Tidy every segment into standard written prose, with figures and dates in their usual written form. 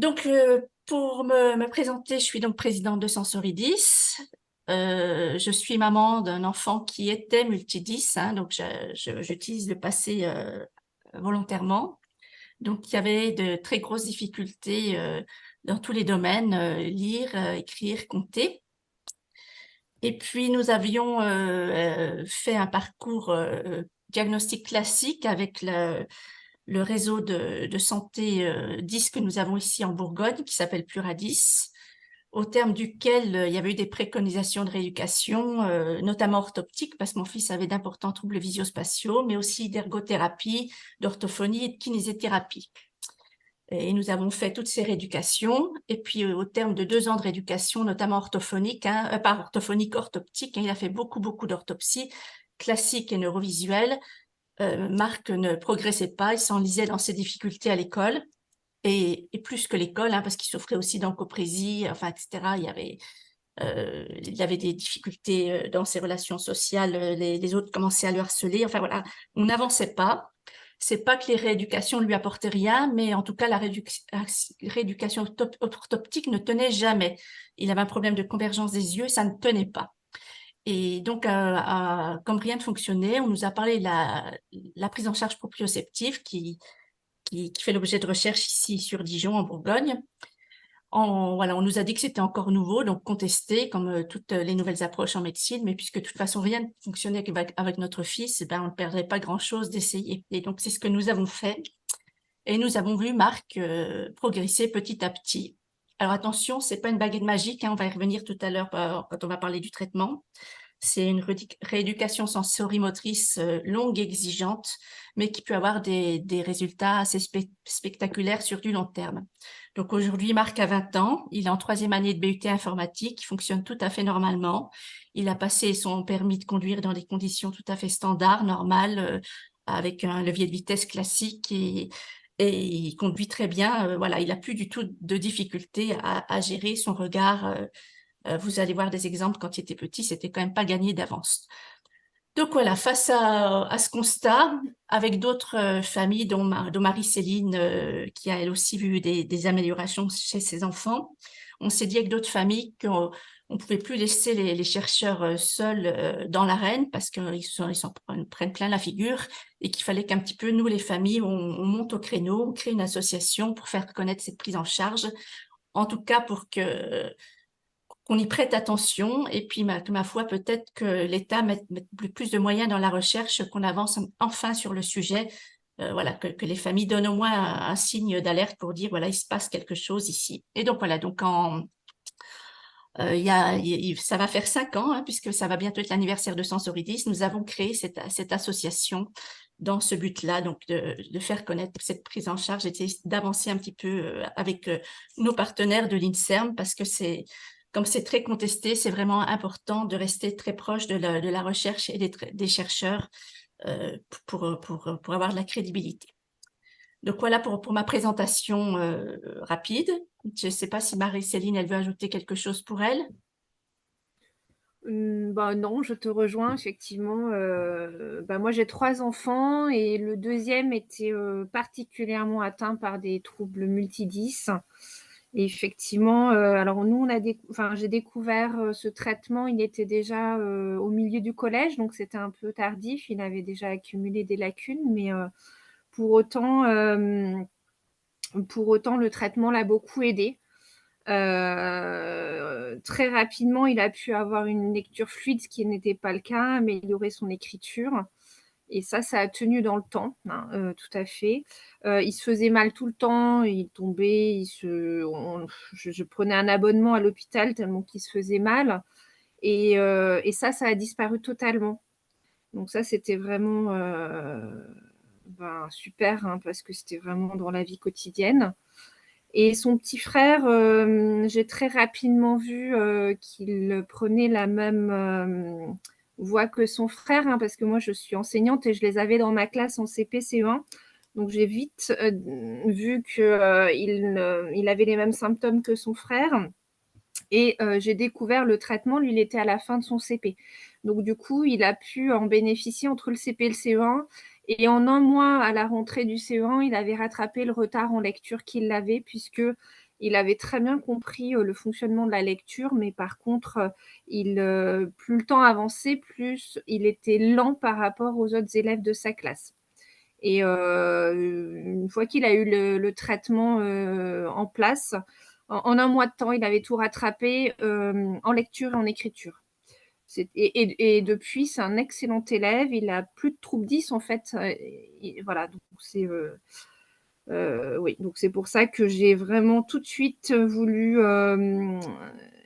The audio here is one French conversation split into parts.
Donc, pour me présenter, je suis donc présidente de Sensoridis. Je suis maman d'un enfant qui était multidis, hein, donc j'utilise le passé volontairement. Donc, il y avait de très grosses difficultés dans tous les domaines, lire, écrire, compter. Et puis, nous avions fait un parcours diagnostic classique avec le réseau de santé 10 que nous avons ici en Bourgogne, qui s'appelle Pluradis, au terme duquel il y avait eu des préconisations de rééducation, notamment orthoptique, parce que mon fils avait d'importants troubles visuospatiaux, mais aussi d'ergothérapie, d'orthophonie et de kinésithérapie. Et nous avons fait toutes ces rééducations. Et puis, au terme de 2 ans de rééducation, notamment orthophonique, hein, pas orthophonique, orthoptique, hein, il a fait beaucoup d'orthopsie classique et neurovisuelle. Marc ne progressait pas, il s'enlisait dans ses difficultés à l'école et plus que l'école, hein, parce qu'il souffrait aussi d'encoprésie, enfin, etc. Il y avait des difficultés dans ses relations sociales, les autres commençaient à le harceler. Enfin voilà, on n'avançait pas. C'est pas que les rééducations lui apportaient rien, mais en tout cas, la rééducation orthoptique ne tenait jamais. Il avait un problème de convergence des yeux, ça ne tenait pas. Et donc, comme rien ne fonctionnait, on nous a parlé de la prise en charge proprioceptive qui fait l'objet de recherches ici sur Dijon, en Bourgogne. Voilà, on nous a dit que c'était encore nouveau, donc contesté, comme toutes les nouvelles approches en médecine, mais puisque de toute façon rien ne fonctionnait avec notre fils, eh ben, on ne perdrait pas grand-chose d'essayer. Et donc, c'est ce que nous avons fait. Et nous avons vu Marc progresser petit à petit. Alors attention, c'est pas une baguette magique, hein, on va y revenir tout à l'heure quand on va parler du traitement. C'est une rééducation sensorimotrice longue et exigeante, mais qui peut avoir des résultats assez spectaculaires sur du long terme. Donc aujourd'hui, Marc a 20 ans, il est en 3e année de BUT informatique, il fonctionne tout à fait normalement. Il a passé son permis de conduire dans des conditions tout à fait standards, normales, avec un levier de vitesse classique et il conduit très bien. Voilà, il n'a plus du tout de difficulté à gérer son regard. Vous allez voir des exemples quand il était petit, c'était quand même pas gagné d'avance. Donc voilà, face à ce constat, avec d'autres familles, dont Marie-Céline, qui a elle aussi vu des améliorations chez ses enfants, on s'est dit avec d'autres familles qu'on ne pouvait plus laisser les chercheurs seuls dans l'arène parce qu'ils s'en prennent plein la figure et qu'il fallait qu'un petit peu, nous, les familles, on monte au créneau, on crée une association pour faire connaître cette prise en charge, en tout cas pour qu'on y prête attention et puis que ma foi, peut-être que l'État mette plus de moyens dans la recherche, qu'on avance enfin sur le sujet, voilà, que les familles donnent au moins un signe d'alerte pour dire, voilà, il se passe quelque chose ici. Et donc voilà, donc ça va faire 5 ans, hein, puisque ça va bientôt être l'anniversaire de Sensoridis, nous avons créé cette association dans ce but-là, donc de faire connaître cette prise en charge et d'avancer un petit peu avec nos partenaires de l'INSERM, parce que comme c'est très contesté, c'est vraiment important de rester très proche de la recherche et des chercheurs pour avoir de la crédibilité. Donc voilà pour ma présentation rapide. Je ne sais pas si Marie-Céline, elle veut ajouter quelque chose pour elle. Bah, non, je te rejoins effectivement, bah, moi j'ai 3 enfants et le deuxième était, particulièrement atteint par des troubles multidis et effectivement, alors nous on a enfin j'ai découvert, ce traitement, il était déjà, au milieu du collège, donc c'était un peu tardif. Il avait déjà accumulé des lacunes, mais, pour autant, le traitement l'a beaucoup aidé. Très rapidement, il a pu avoir une lecture fluide, ce qui n'était pas le cas, améliorer son écriture et ça a tenu dans le temps, hein, tout à fait. Il se faisait mal tout le temps, il tombait, je prenais un abonnement à l'hôpital tellement qu'il se faisait mal et ça a disparu totalement. Donc ça, c'était vraiment, ben, super, hein, parce que c'était vraiment dans la vie quotidienne. Et son petit frère, j'ai très rapidement vu qu'il prenait la même voie que son frère, hein, parce que moi je suis enseignante et je les avais dans ma classe en CP, CE1. Donc j'ai vite vu qu'il avait les mêmes symptômes que son frère. Et j'ai découvert le traitement, lui, il était à la fin de son CP. Donc du coup, il a pu en bénéficier entre le CP et le CE1. Et en un mois, à la rentrée du CE1, il avait rattrapé le retard en lecture qu'il avait, puisque il avait très bien compris le fonctionnement de la lecture, mais par contre, plus le temps avançait, plus il était lent par rapport aux autres élèves de sa classe. Et une fois qu'il a eu le traitement en place, en un mois de temps, il avait tout rattrapé en lecture et en écriture. Et depuis, c'est un excellent élève. Il a plus de trouble 10 en fait. Voilà, donc oui, donc c'est pour ça que j'ai vraiment tout de suite voulu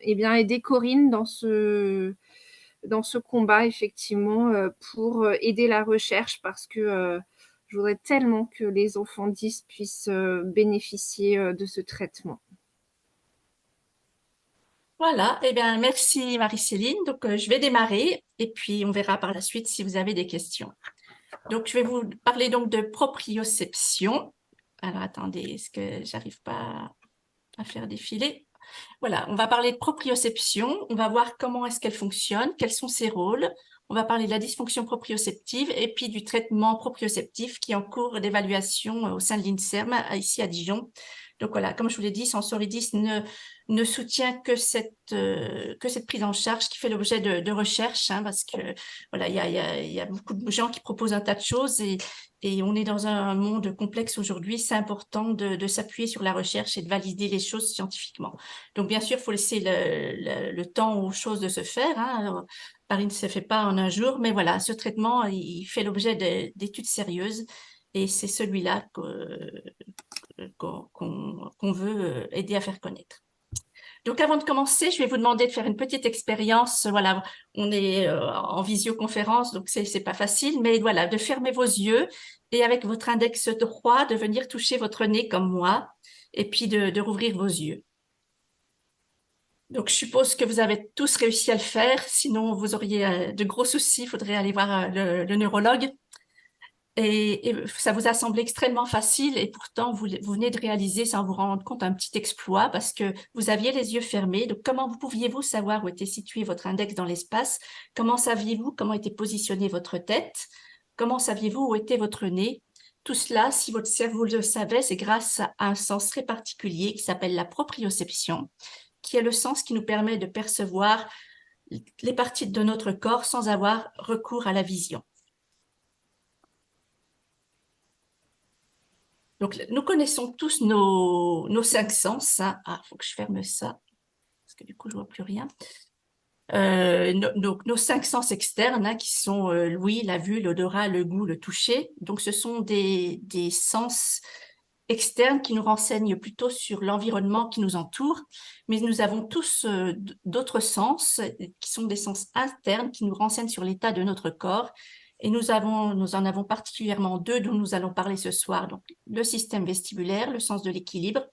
aider Corinne dans ce combat, effectivement, pour aider la recherche, parce que je voudrais tellement que les enfants 10 puissent bénéficier de ce traitement. Voilà, eh bien, merci Marie-Céline. Donc, je vais démarrer et puis on verra par la suite si vous avez des questions. Donc, je vais vous parler donc de proprioception. Alors, attendez, est-ce que j'arrive pas à faire défiler? Voilà, on va parler de proprioception. On va voir comment est-ce qu'elle fonctionne, quels sont ses rôles. On va parler de la dysfonction proprioceptive et puis du traitement proprioceptif qui est en cours d'évaluation au sein de l'INSERM, ici à Dijon. Donc voilà, comme je vous l'ai dit, Sensoridis ne soutient que cette prise en charge qui fait l'objet de recherche, hein, parce que voilà, il y a beaucoup de gens qui proposent un tas de choses et on est dans un monde complexe aujourd'hui. C'est important de s'appuyer sur la recherche et de valider les choses scientifiquement. Donc bien sûr, il faut laisser le temps aux choses de se faire, hein. Paris ne se fait pas en un jour, mais voilà, ce traitement, il fait l'objet d'études sérieuses et c'est celui-là qu'on veut aider à faire connaître. Donc, avant de commencer, je vais vous demander de faire une petite expérience. Voilà, on est en visioconférence, donc c'est pas facile, mais voilà, de fermer vos yeux et avec votre index droit, de venir toucher votre nez comme moi, et puis de rouvrir vos yeux. Donc, je suppose que vous avez tous réussi à le faire, sinon vous auriez de gros soucis, il faudrait aller voir le neurologue. Et ça vous a semblé extrêmement facile et pourtant vous venez de réaliser sans vous rendre compte un petit exploit parce que vous aviez les yeux fermés. Donc comment vous pouviez-vous savoir où était situé votre index dans l'espace? Comment saviez-vous comment était positionnée votre tête? Comment saviez-vous où était votre nez? Tout cela, si votre cerveau le savait, c'est grâce à un sens très particulier qui s'appelle la proprioception, qui est le sens qui nous permet de percevoir les parties de notre corps sans avoir recours à la vision. Donc, nous connaissons tous nos cinq sens, hein. Ah, il faut que je ferme ça, parce que du coup, je vois plus rien. Nos cinq sens externes, hein, qui sont l'ouïe, la vue, l'odorat, le goût, le toucher. Donc, ce sont des sens externes qui nous renseignent plutôt sur l'environnement qui nous entoure. Mais nous avons tous d'autres sens qui sont des sens internes qui nous renseignent sur l'état de notre corps. Et nous en avons particulièrement deux dont nous allons parler ce soir. Donc, le système vestibulaire, le sens de l'équilibre,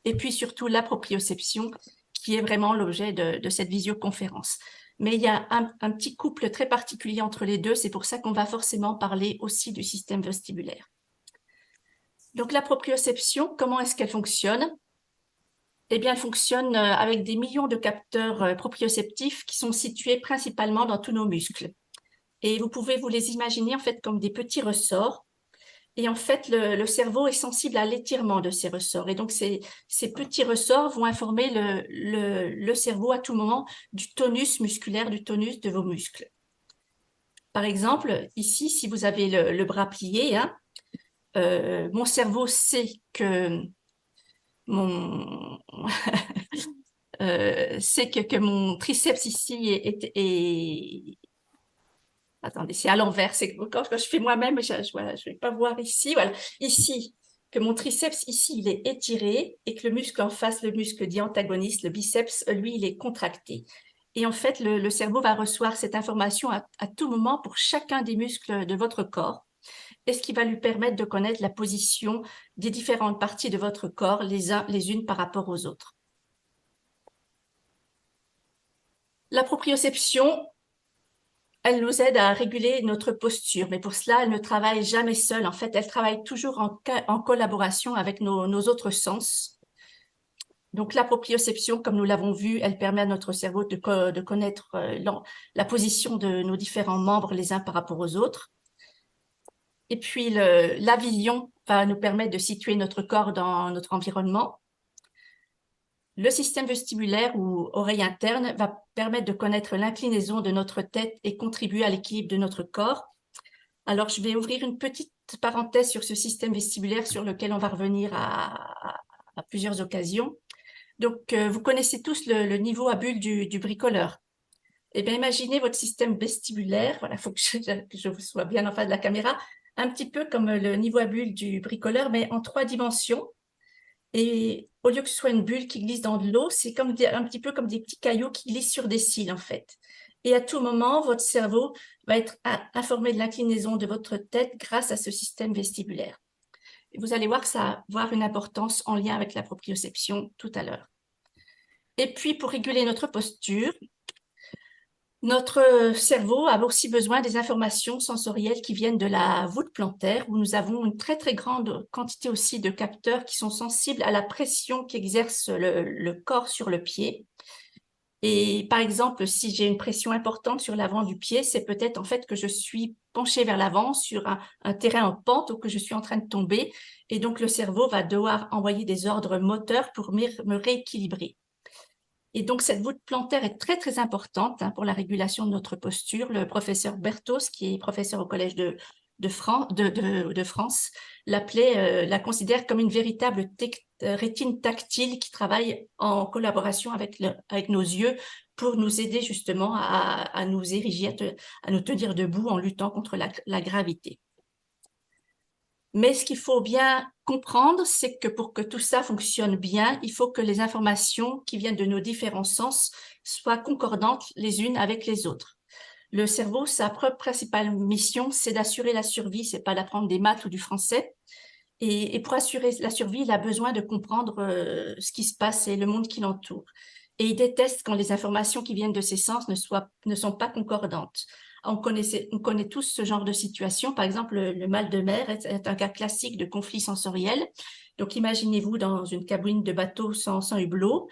et puis surtout la proprioception, qui est vraiment l'objet de cette visioconférence. Mais il y a un petit couple très particulier entre les deux, c'est pour ça qu'on va forcément parler aussi du système vestibulaire. Donc, la proprioception, comment est-ce qu'elle fonctionne? Eh bien, elle fonctionne avec des millions de capteurs proprioceptifs qui sont situés principalement dans tous nos muscles. Et vous pouvez vous les imaginer en fait comme des petits ressorts. Et en fait, le cerveau est sensible à l'étirement de ces ressorts. Et donc, ces petits ressorts vont informer le cerveau à tout moment du tonus musculaire, du tonus de vos muscles. Par exemple, ici, si vous avez le bras plié, hein, mon cerveau sait que que mon triceps ici est attendez, c'est à l'envers. C'est quand je fais moi-même, voilà, je vais pas voir ici. Voilà, ici, que mon triceps ici, il est étiré et que le muscle en face, le muscle dit antagoniste, le biceps, lui, il est contracté. Et en fait, le cerveau va recevoir cette information à tout moment pour chacun des muscles de votre corps. Et ce qui va lui permettre de connaître la position des différentes parties de votre corps, les unes par rapport aux autres. La proprioception, elle nous aide à réguler notre posture, mais pour cela, elle ne travaille jamais seule. En fait, elle travaille toujours en collaboration avec nos autres sens. Donc, la proprioception, comme nous l'avons vu, elle permet à notre cerveau de connaître la position de nos différents membres les uns par rapport aux autres. Et puis, la vision va nous permettre de situer notre corps dans notre environnement. Le système vestibulaire ou oreille interne va permettre de connaître l'inclinaison de notre tête et contribuer à l'équilibre de notre corps. Alors, je vais ouvrir une petite parenthèse sur ce système vestibulaire sur lequel on va revenir à plusieurs occasions. Donc, vous connaissez tous le niveau à bulles du bricoleur. Eh bien, imaginez votre système vestibulaire, voilà, il faut que je sois bien en face de la caméra, un petit peu comme le niveau à bulles du bricoleur, mais en 3 dimensions. Et au lieu que ce soit une bulle qui glisse dans de l'eau, c'est comme un petit peu comme des petits cailloux qui glissent sur des cils, en fait. Et à tout moment, votre cerveau va être informé de l'inclinaison de votre tête grâce à ce système vestibulaire. Et vous allez voir que ça va avoir une importance en lien avec la proprioception tout à l'heure. Et puis, pour réguler notre posture, notre cerveau a aussi besoin des informations sensorielles qui viennent de la voûte plantaire, où nous avons une très, très grande quantité aussi de capteurs qui sont sensibles à la pression qu'exerce le corps sur le pied. Et par exemple, si j'ai une pression importante sur l'avant du pied, c'est peut-être en fait que je suis penchée vers l'avant sur un terrain en pente ou que je suis en train de tomber. Et donc, le cerveau va devoir envoyer des ordres moteurs pour me rééquilibrer. Et donc, cette voûte plantaire est très, très importante pour la régulation de notre posture. Le professeur Berthos, qui est professeur au Collège de France, la considère comme une véritable rétine tactile qui travaille en collaboration avec nos yeux pour nous aider justement à nous ériger, à nous tenir debout en luttant contre la gravité. Mais ce qu'il faut bien comprendre, c'est que pour que tout ça fonctionne bien, il faut que les informations qui viennent de nos différents sens soient concordantes les unes avec les autres. Le cerveau, sa principale mission, c'est d'assurer la survie, c'est pas d'apprendre des maths ou du français. Et pour assurer la survie, il a besoin de comprendre ce qui se passe et le monde qui l'entoure. Et il déteste quand les informations qui viennent de ses sens ne sont pas concordantes. On connaît tous ce genre de situation. Par exemple, le mal de mer est un cas classique de conflit sensoriel. Donc, imaginez-vous dans une cabine de bateau sans hublot.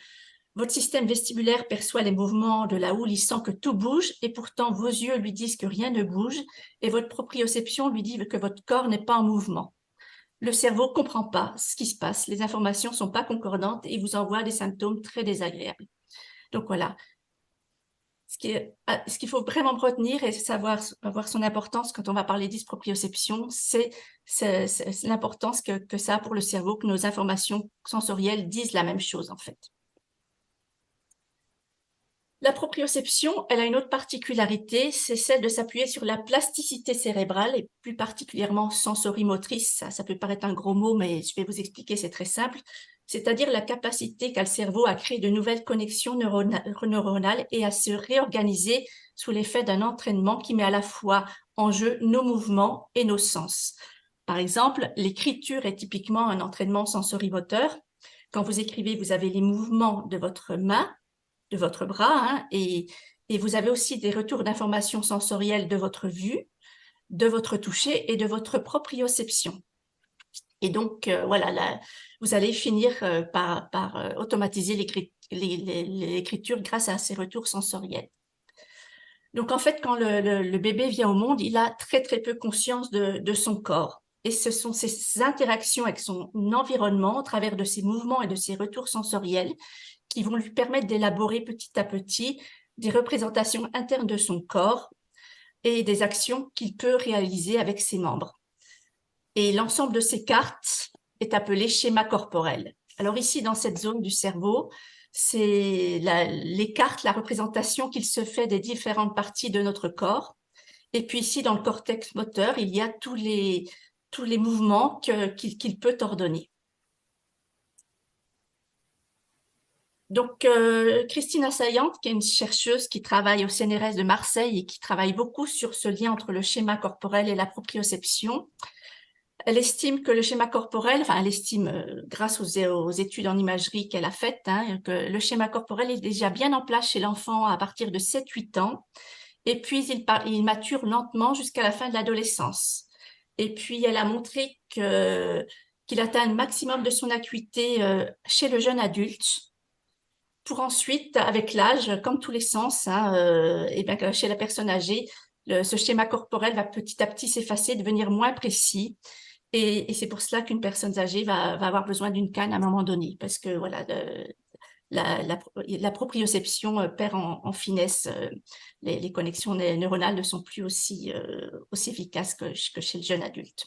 Votre système vestibulaire perçoit les mouvements de la houle, il sent que tout bouge et pourtant vos yeux lui disent que rien ne bouge et votre proprioception lui dit que votre corps n'est pas en mouvement. Le cerveau comprend pas ce qui se passe, les informations sont pas concordantes et vous envoie des symptômes très désagréables. Donc voilà, ce qu'il faut vraiment retenir et savoir avoir son importance quand on va parler d'isproprioception, c'est l'importance que ça a pour le cerveau, que nos informations sensorielles disent la même chose en fait. La proprioception, elle a une autre particularité, c'est celle de s'appuyer sur la plasticité cérébrale et plus particulièrement sensorimotrice. Ça peut paraître un gros mot, mais je vais vous expliquer, c'est très simple. C'est-à-dire la capacité qu'a le cerveau à créer de nouvelles connexions neuronales et à se réorganiser sous l'effet d'un entraînement qui met à la fois en jeu nos mouvements et nos sens. Par exemple, l'écriture est typiquement un entraînement sensorimoteur. Quand vous écrivez, vous avez les mouvements de votre main, de votre bras, et vous avez aussi des retours d'informations sensorielles de votre vue, de votre toucher et de votre proprioception. Et donc, voilà, vous allez finir par automatiser l'écriture grâce à ces retours sensoriels. Donc, en fait, quand le bébé vient au monde, il a très, très peu conscience de son corps. Et ce sont ces interactions avec son environnement, au travers de ses mouvements et de ses retours sensoriels, qui vont lui permettre d'élaborer petit à petit des représentations internes de son corps et des actions qu'il peut réaliser avec ses membres. Et l'ensemble de ces cartes est appelé schéma corporel. Alors ici, dans cette zone du cerveau, c'est les cartes, la représentation qu'il se fait des différentes parties de notre corps. Et puis ici, dans le cortex moteur, il y a tous les mouvements qu'il peut ordonner. Donc, Christine Assayante, qui est une chercheuse qui travaille au CNRS de Marseille et qui travaille beaucoup sur ce lien entre le schéma corporel et la proprioception, elle estime que le schéma corporel, enfin, elle estime, grâce aux études en imagerie qu'elle a faites, que le schéma corporel est déjà bien en place chez l'enfant à partir de 7-8 ans, et puis il mature lentement jusqu'à la fin de l'adolescence. Et puis, elle a montré qu'il atteint le maximum de son acuité chez le jeune adulte, pour ensuite, avec l'âge, comme tous les sens, et bien, chez la personne âgée, ce schéma corporel va petit à petit s'effacer, devenir moins précis. Et c'est pour cela qu'une personne âgée va avoir besoin d'une canne à un moment donné, parce que voilà, la proprioception perd en finesse. Les connexions neuronales ne sont plus aussi efficaces que chez le jeune adulte.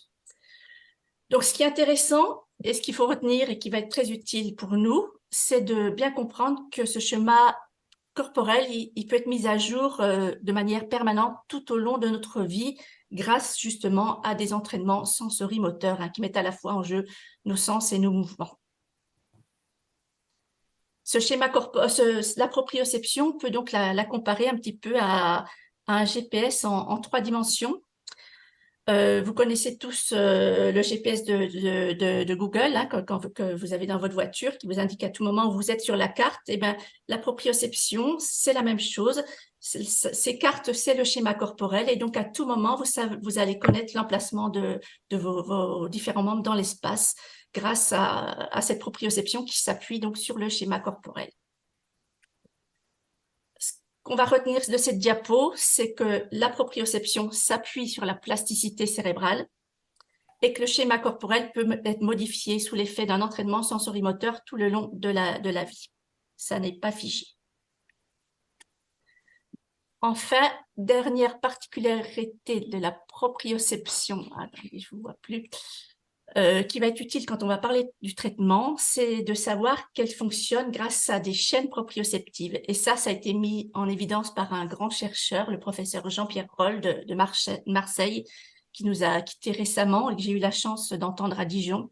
Donc, ce qui est intéressant et ce qu'il faut retenir et qui va être très utile pour nous, c'est de bien comprendre que ce schéma corporel, il peut être mis à jour de manière permanente tout au long de notre vie grâce justement à des entraînements sensorimoteurs qui mettent à la fois en jeu nos sens et nos mouvements. Ce schéma la proprioception, on peut donc la comparer un petit peu à un GPS en 3 dimensions. Vous connaissez tous le GPS de Google que vous avez dans votre voiture, qui vous indique à tout moment où vous êtes sur la carte. Eh bien, la proprioception, c'est la même chose. Ces cartes, c'est le schéma corporel. Et donc, à tout moment, vous allez connaître l'emplacement de vos différents membres dans l'espace grâce à cette proprioception qui s'appuie donc sur le schéma corporel. Qu'on va retenir de cette diapo, c'est que la proprioception s'appuie sur la plasticité cérébrale et que le schéma corporel peut être modifié sous l'effet d'un entraînement sensorimoteur tout le long de la vie. Ça n'est pas figé. Enfin, dernière particularité de la proprioception, attendez, je ne vous vois plus, qui va être utile quand on va parler du traitement, c'est de savoir qu'elle fonctionne grâce à des chaînes proprioceptives. Et ça a été mis en évidence par un grand chercheur, le professeur Jean-Pierre Roll de Marseille, qui nous a quittés récemment et que j'ai eu la chance d'entendre à Dijon.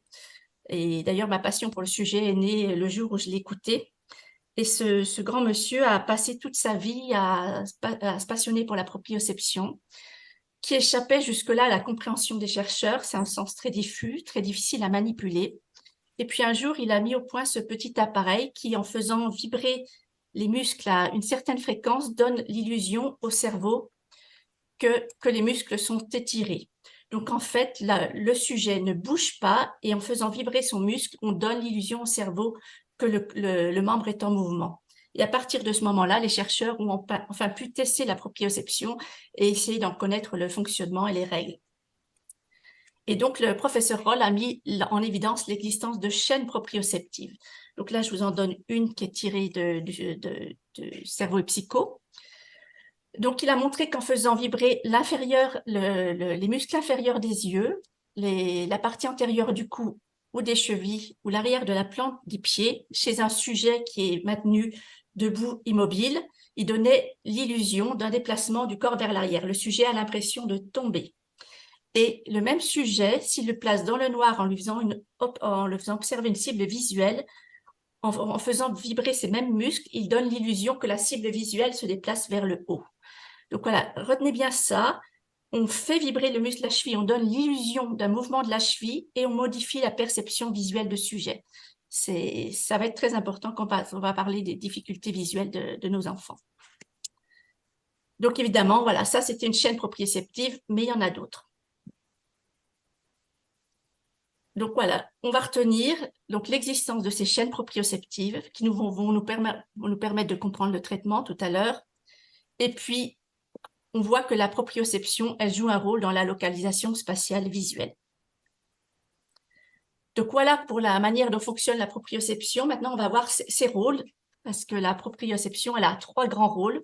Et d'ailleurs, ma passion pour le sujet est née le jour où je l'écoutais. Et ce grand monsieur a passé toute sa vie à se passionner pour la proprioception, qui échappait jusque-là à la compréhension des chercheurs. C'est un sens très diffus, très difficile à manipuler. Et puis un jour, il a mis au point ce petit appareil qui, en faisant vibrer les muscles à une certaine fréquence, donne l'illusion au cerveau que les muscles sont étirés. Donc en fait, le sujet ne bouge pas et en faisant vibrer son muscle, on donne l'illusion au cerveau que le membre est en mouvement. Et à partir de ce moment-là, les chercheurs ont enfin pu tester la proprioception et essayer d'en connaître le fonctionnement et les règles. Et donc, le professeur Roll a mis en évidence l'existence de chaînes proprioceptives. Donc là, je vous en donne une qui est tirée du cerveau et psycho. Donc, il a montré qu'en faisant vibrer les muscles inférieurs des yeux, la partie antérieure du cou ou des chevilles ou l'arrière de la plante des pieds, chez un sujet qui est maintenu debout, immobile, il donnait l'illusion d'un déplacement du corps vers l'arrière. Le sujet a l'impression de tomber. Et le même sujet, s'il le place dans le noir en lui faisant observer une cible visuelle, en faisant vibrer ces mêmes muscles, il donne l'illusion que la cible visuelle se déplace vers le haut. Donc voilà, retenez bien ça. On fait vibrer le muscle de la cheville, on donne l'illusion d'un mouvement de la cheville et on modifie la perception visuelle de sujet. Ça va être très important quand on va parler des difficultés visuelles de nos enfants. Donc évidemment, voilà, ça c'était une chaîne proprioceptive, mais il y en a d'autres. Donc voilà, on va retenir l'existence de ces chaînes proprioceptives qui vont nous permettre de comprendre le traitement tout à l'heure. Et puis, on voit que la proprioception, elle joue un rôle dans la localisation spatiale visuelle. Donc voilà pour la manière dont fonctionne la proprioception. Maintenant, on va voir ses rôles, parce que la proprioception, elle a 3 grands rôles.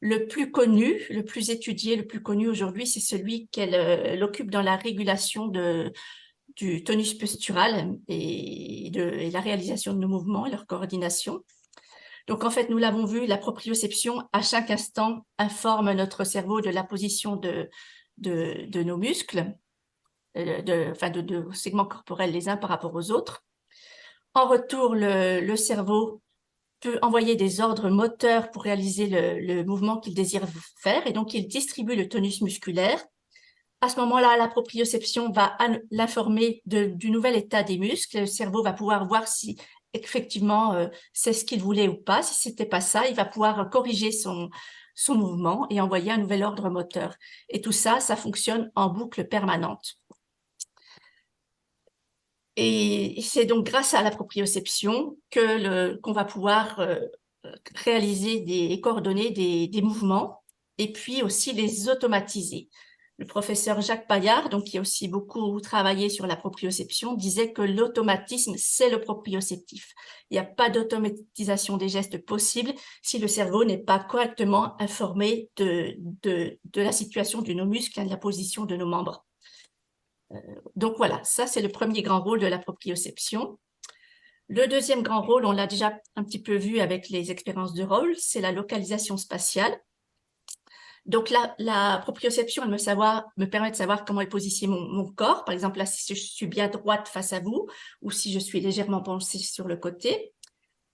Le plus connu, le plus étudié, le plus connu aujourd'hui, c'est celui qu'elle occupe dans la régulation du tonus postural et la réalisation de nos mouvements et leur coordination. Donc, en fait, nous l'avons vu, la proprioception, à chaque instant, informe notre cerveau de la position de nos muscles, de segments corporels les uns par rapport aux autres. En retour, le cerveau peut envoyer des ordres moteurs pour réaliser le mouvement qu'il désire faire, et donc il distribue le tonus musculaire. À ce moment-là, la proprioception va l'informer du nouvel état des muscles. Le cerveau va pouvoir voir si effectivement c'est ce qu'il voulait ou pas. Si c'était pas ça, il va pouvoir corriger son mouvement et envoyer un nouvel ordre moteur. Et tout ça, ça fonctionne en boucle permanente. Et c'est donc grâce à la proprioception qu'on va pouvoir réaliser et coordonner des mouvements et puis aussi les automatiser. Le professeur Jacques Paillard, donc, qui a aussi beaucoup travaillé sur la proprioception, disait que l'automatisme, c'est le proprioceptif. Il n'y a pas d'automatisation des gestes possible si le cerveau n'est pas correctement informé de la situation de nos muscles et de la position de nos membres. Donc voilà, ça c'est le premier grand rôle de la proprioception. Le deuxième grand rôle, on l'a déjà un petit peu vu avec les expériences de rôle, c'est la localisation spatiale. Donc la proprioception, elle me permet de savoir comment est positionné mon corps. Par exemple, là, si je suis bien droite face à vous ou si je suis légèrement penchée sur le côté.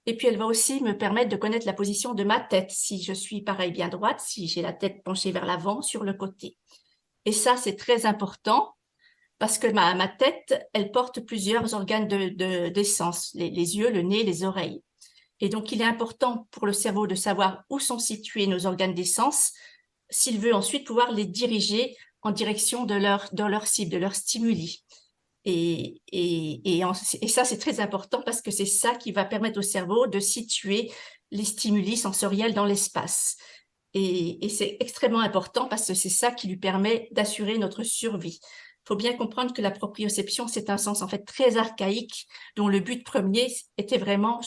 Et puis, elle va aussi me permettre de connaître la position de ma tête, si je suis pareil bien droite, si j'ai la tête penchée vers l'avant, sur le côté. Et ça, c'est très important parce que ma tête, elle porte plusieurs organes d'essence, les yeux, le nez, les oreilles. Et donc, il est important pour le cerveau de savoir où sont situés nos organes d'essence s'il veut ensuite pouvoir les diriger en direction de leur cible, de leur stimuli. Et ça, c'est très important parce que c'est ça qui va permettre au cerveau de situer les stimuli sensoriels dans l'espace. Et c'est extrêmement important parce que c'est ça qui lui permet d'assurer notre survie. Il faut bien comprendre que la proprioception, c'est un sens en fait très archaïque dont le but premier était vraiment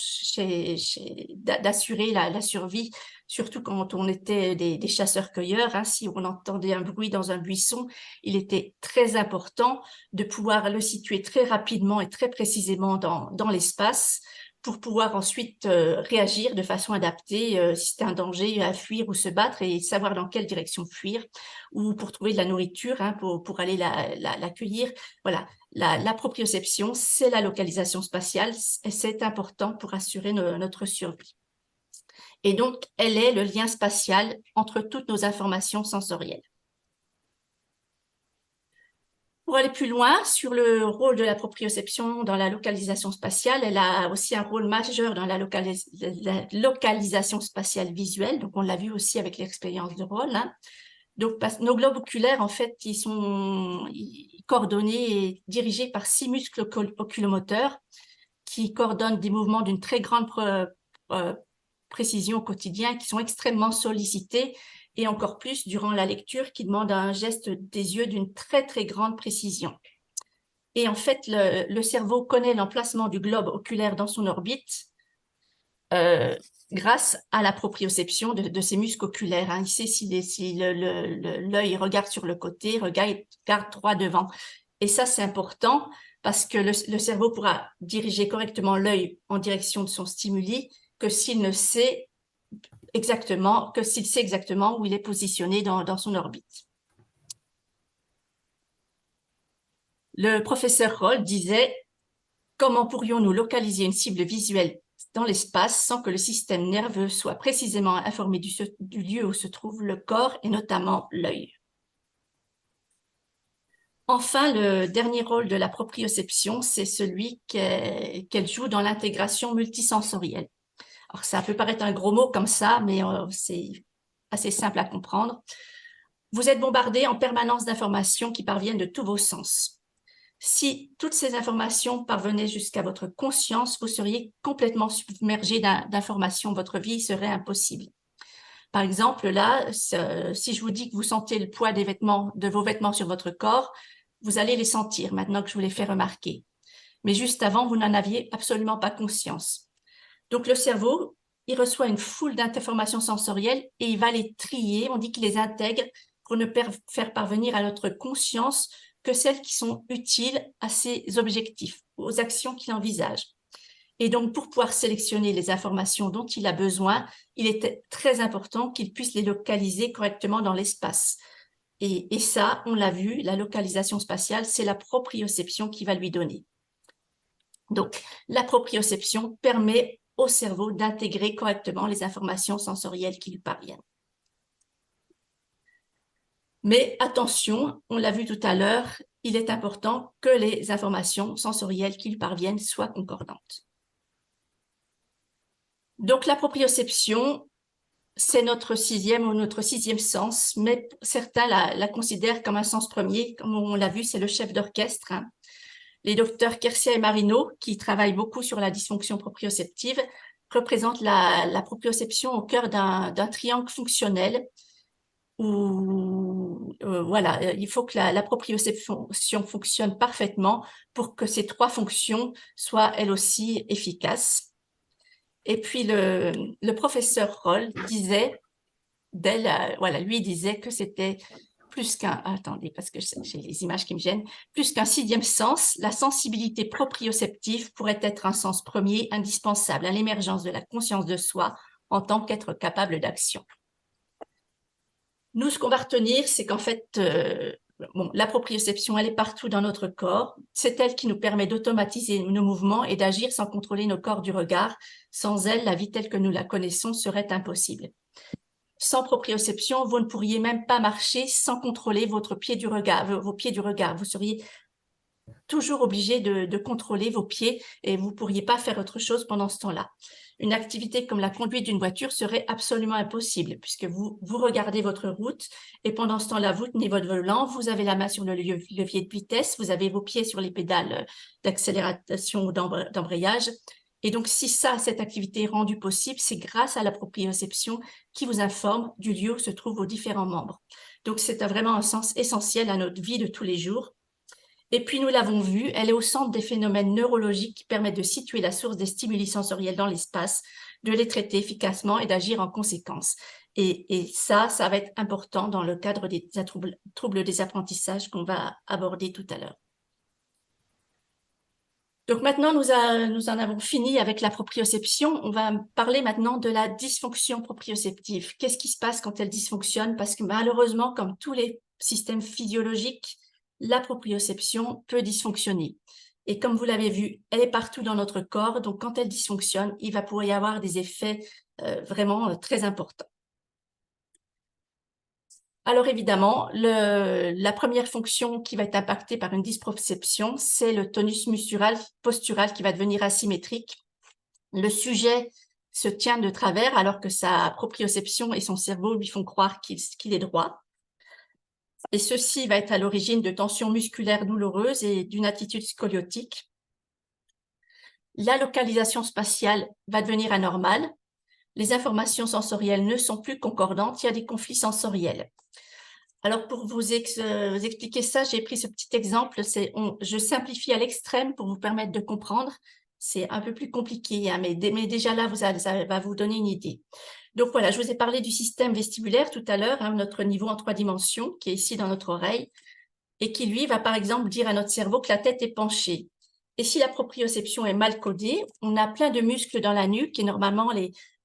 d'assurer la survie, surtout quand on était des chasseurs-cueilleurs. Hein, si on entendait un bruit dans un buisson, il était très important de pouvoir le situer très rapidement et très précisément dans l'espace pour pouvoir ensuite réagir de façon adaptée si c'est un danger à fuir ou se battre et savoir dans quelle direction fuir ou pour trouver de la nourriture hein, pour aller la cueillir. Voilà, la proprioception, c'est la localisation spatiale et c'est important pour assurer notre survie. Et donc, elle est le lien spatial entre toutes nos informations sensorielles. Pour aller plus loin sur le rôle de la proprioception dans la localisation spatiale, elle a aussi un rôle majeur dans la localisation spatiale visuelle. Donc, on l'a vu aussi avec l'expérience de rôle. Hein. Donc, nos globes oculaires, en fait, ils sont coordonnés et dirigés par 6 muscles oculomoteurs qui coordonnent des mouvements d'une très grande précision au quotidien, qui sont extrêmement sollicités et encore plus durant la lecture qui demande un geste des yeux d'une très, très grande précision. Et en fait, le cerveau connaît l'emplacement du globe oculaire dans son orbite grâce à la proprioception de ses muscles oculaires. Hein. Il sait si l'œil regarde sur le côté, regarde droit devant. Et ça, c'est important parce que le cerveau pourra diriger correctement l'œil en direction de son stimuli que s'il sait exactement où il est positionné dans son orbite. Le professeur Roll disait « Comment pourrions-nous localiser une cible visuelle dans l'espace sans que le système nerveux soit précisément informé du lieu où se trouve le corps et notamment l'œil ?» Enfin, le dernier rôle de la proprioception, c'est celui qu'elle joue dans l'intégration multisensorielle. Alors, ça peut paraître un gros mot comme ça, mais c'est assez simple à comprendre. Vous êtes bombardé en permanence d'informations qui parviennent de tous vos sens. Si toutes ces informations parvenaient jusqu'à votre conscience, vous seriez complètement submergé d'informations. Votre vie serait impossible. Par exemple, là, si je vous dis que vous sentez le poids de vos vêtements sur votre corps, vous allez les sentir maintenant que je vous les fais remarquer. Mais juste avant, vous n'en aviez absolument pas conscience. Donc, le cerveau, il reçoit une foule d'informations sensorielles et il va les trier. On dit qu'il les intègre pour ne faire parvenir à notre conscience que celles qui sont utiles à ses objectifs, aux actions qu'il envisage. Et donc, pour pouvoir sélectionner les informations dont il a besoin, il est très important qu'il puisse les localiser correctement dans l'espace. Et ça, on l'a vu, la localisation spatiale, c'est la proprioception qui va lui donner. Donc, la proprioception permet au cerveau d'intégrer correctement les informations sensorielles qui lui parviennent. Mais attention, on l'a vu tout à l'heure, il est important que les informations sensorielles qui lui parviennent soient concordantes. Donc, la proprioception, c'est notre sixième sens, mais certains la considèrent comme un sens premier. Comme on l'a vu, c'est le chef d'orchestre. Hein. Les docteurs Quercia et Marino, qui travaillent beaucoup sur la dysfonction proprioceptive, représentent la proprioception au cœur d'un triangle fonctionnel ou voilà, il faut que la proprioception fonctionne parfaitement pour que ces trois fonctions soient elles aussi efficaces. Et puis le professeur Roll disait, voilà, lui disait que c'était plus qu'un, attendez, parce que j'ai les images qui me gênent, plus qu'un sixième sens, la sensibilité proprioceptive pourrait être un sens premier indispensable à l'émergence de la conscience de soi en tant qu'être capable d'action. Nous, ce qu'on va retenir, c'est qu'en fait, bon, la proprioception, elle est partout dans notre corps. C'est elle qui nous permet d'automatiser nos mouvements et d'agir sans contrôler nos corps du regard. Sans elle, la vie telle que nous la connaissons serait impossible. Sans proprioception, vous ne pourriez même pas marcher sans contrôler votre pied du regard, vos pieds du regard. Vous seriez toujours obligé de contrôler vos pieds et vous ne pourriez pas faire autre chose pendant ce temps-là. Une activité comme la conduite d'une voiture serait absolument impossible puisque vous regardez votre route et pendant ce temps-là, vous tenez votre volant, vous avez la main sur le levier de vitesse, vous avez vos pieds sur les pédales d'accélération ou d'embrayage. Et donc, si cette activité est rendue possible, c'est grâce à la proprioception qui vous informe du lieu où se trouvent vos différents membres. Donc, c'est vraiment un sens essentiel à notre vie de tous les jours. Et puis, nous l'avons vu, elle est au centre des phénomènes neurologiques qui permettent de situer la source des stimuli sensoriels dans l'espace, de les traiter efficacement et d'agir en conséquence. Et ça va être important dans le cadre des troubles des apprentissages qu'on va aborder tout à l'heure. Donc maintenant, nous en avons fini avec la proprioception. On va parler maintenant de la dysfonction proprioceptive. Qu'est-ce qui se passe quand elle dysfonctionne? Parce que malheureusement, comme tous les systèmes physiologiques, la proprioception peut dysfonctionner. Et comme vous l'avez vu, elle est partout dans notre corps. Donc quand elle dysfonctionne, il va pouvoir y avoir des effets vraiment très importants. Alors évidemment, la première fonction qui va être impactée par une dysproprioception, c'est le tonus postural qui va devenir asymétrique. Le sujet se tient de travers alors que sa proprioception et son cerveau lui font croire qu'il est droit. Et ceci va être à l'origine de tensions musculaires douloureuses et d'une attitude scoliotique. La localisation spatiale va devenir anormale. Les informations sensorielles ne sont plus concordantes. Il y a des conflits sensoriels. Alors, pour vous expliquer ça, j'ai pris ce petit exemple. Je simplifie à l'extrême pour vous permettre de comprendre. C'est un peu plus compliqué, hein, mais déjà là, ça va vous donner une idée. Donc voilà, je vous ai parlé du système vestibulaire tout à l'heure, hein, notre niveau en 3 dimensions, qui est ici dans notre oreille, et qui, lui, va par exemple dire à notre cerveau que la tête est penchée. Et si la proprioception est mal codée, on a plein de muscles dans la nuque, et normalement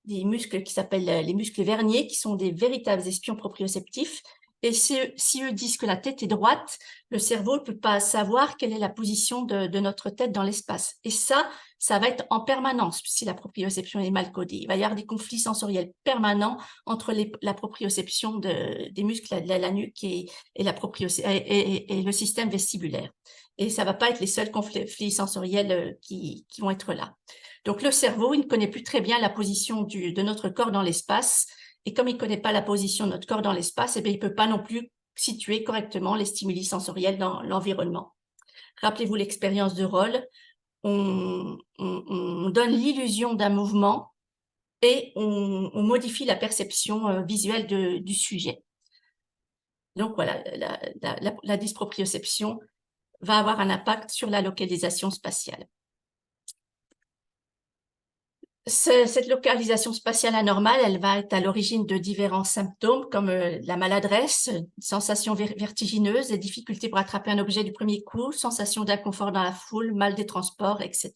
des muscles qui s'appellent les muscles verniers, qui sont des véritables espions proprioceptifs. Et si eux disent que la tête est droite, le cerveau ne peut pas savoir quelle est la position de notre tête dans l'espace. Et ça va être en permanence si la proprioception est mal codée. Il va y avoir des conflits sensoriels permanents entre la proprioception des muscles de la nuque et le système vestibulaire. Et ça va pas être les seuls conflits sensoriels qui vont être là. Donc le cerveau, il ne connaît plus très bien la position de notre corps dans l'espace. Et comme il ne connaît pas la position de notre corps dans l'espace, eh bien, il ne peut pas non plus situer correctement les stimuli sensoriels dans l'environnement. Rappelez-vous l'expérience de Roll. On donne l'illusion d'un mouvement et on modifie la perception visuelle du sujet. Donc voilà, la dysproprioception va avoir un impact sur la localisation spatiale. Cette localisation spatiale anormale, elle va être à l'origine de différents symptômes comme la maladresse, sensation vertigineuse, des difficultés pour attraper un objet du premier coup, sensation d'inconfort dans la foule, mal des transports, etc.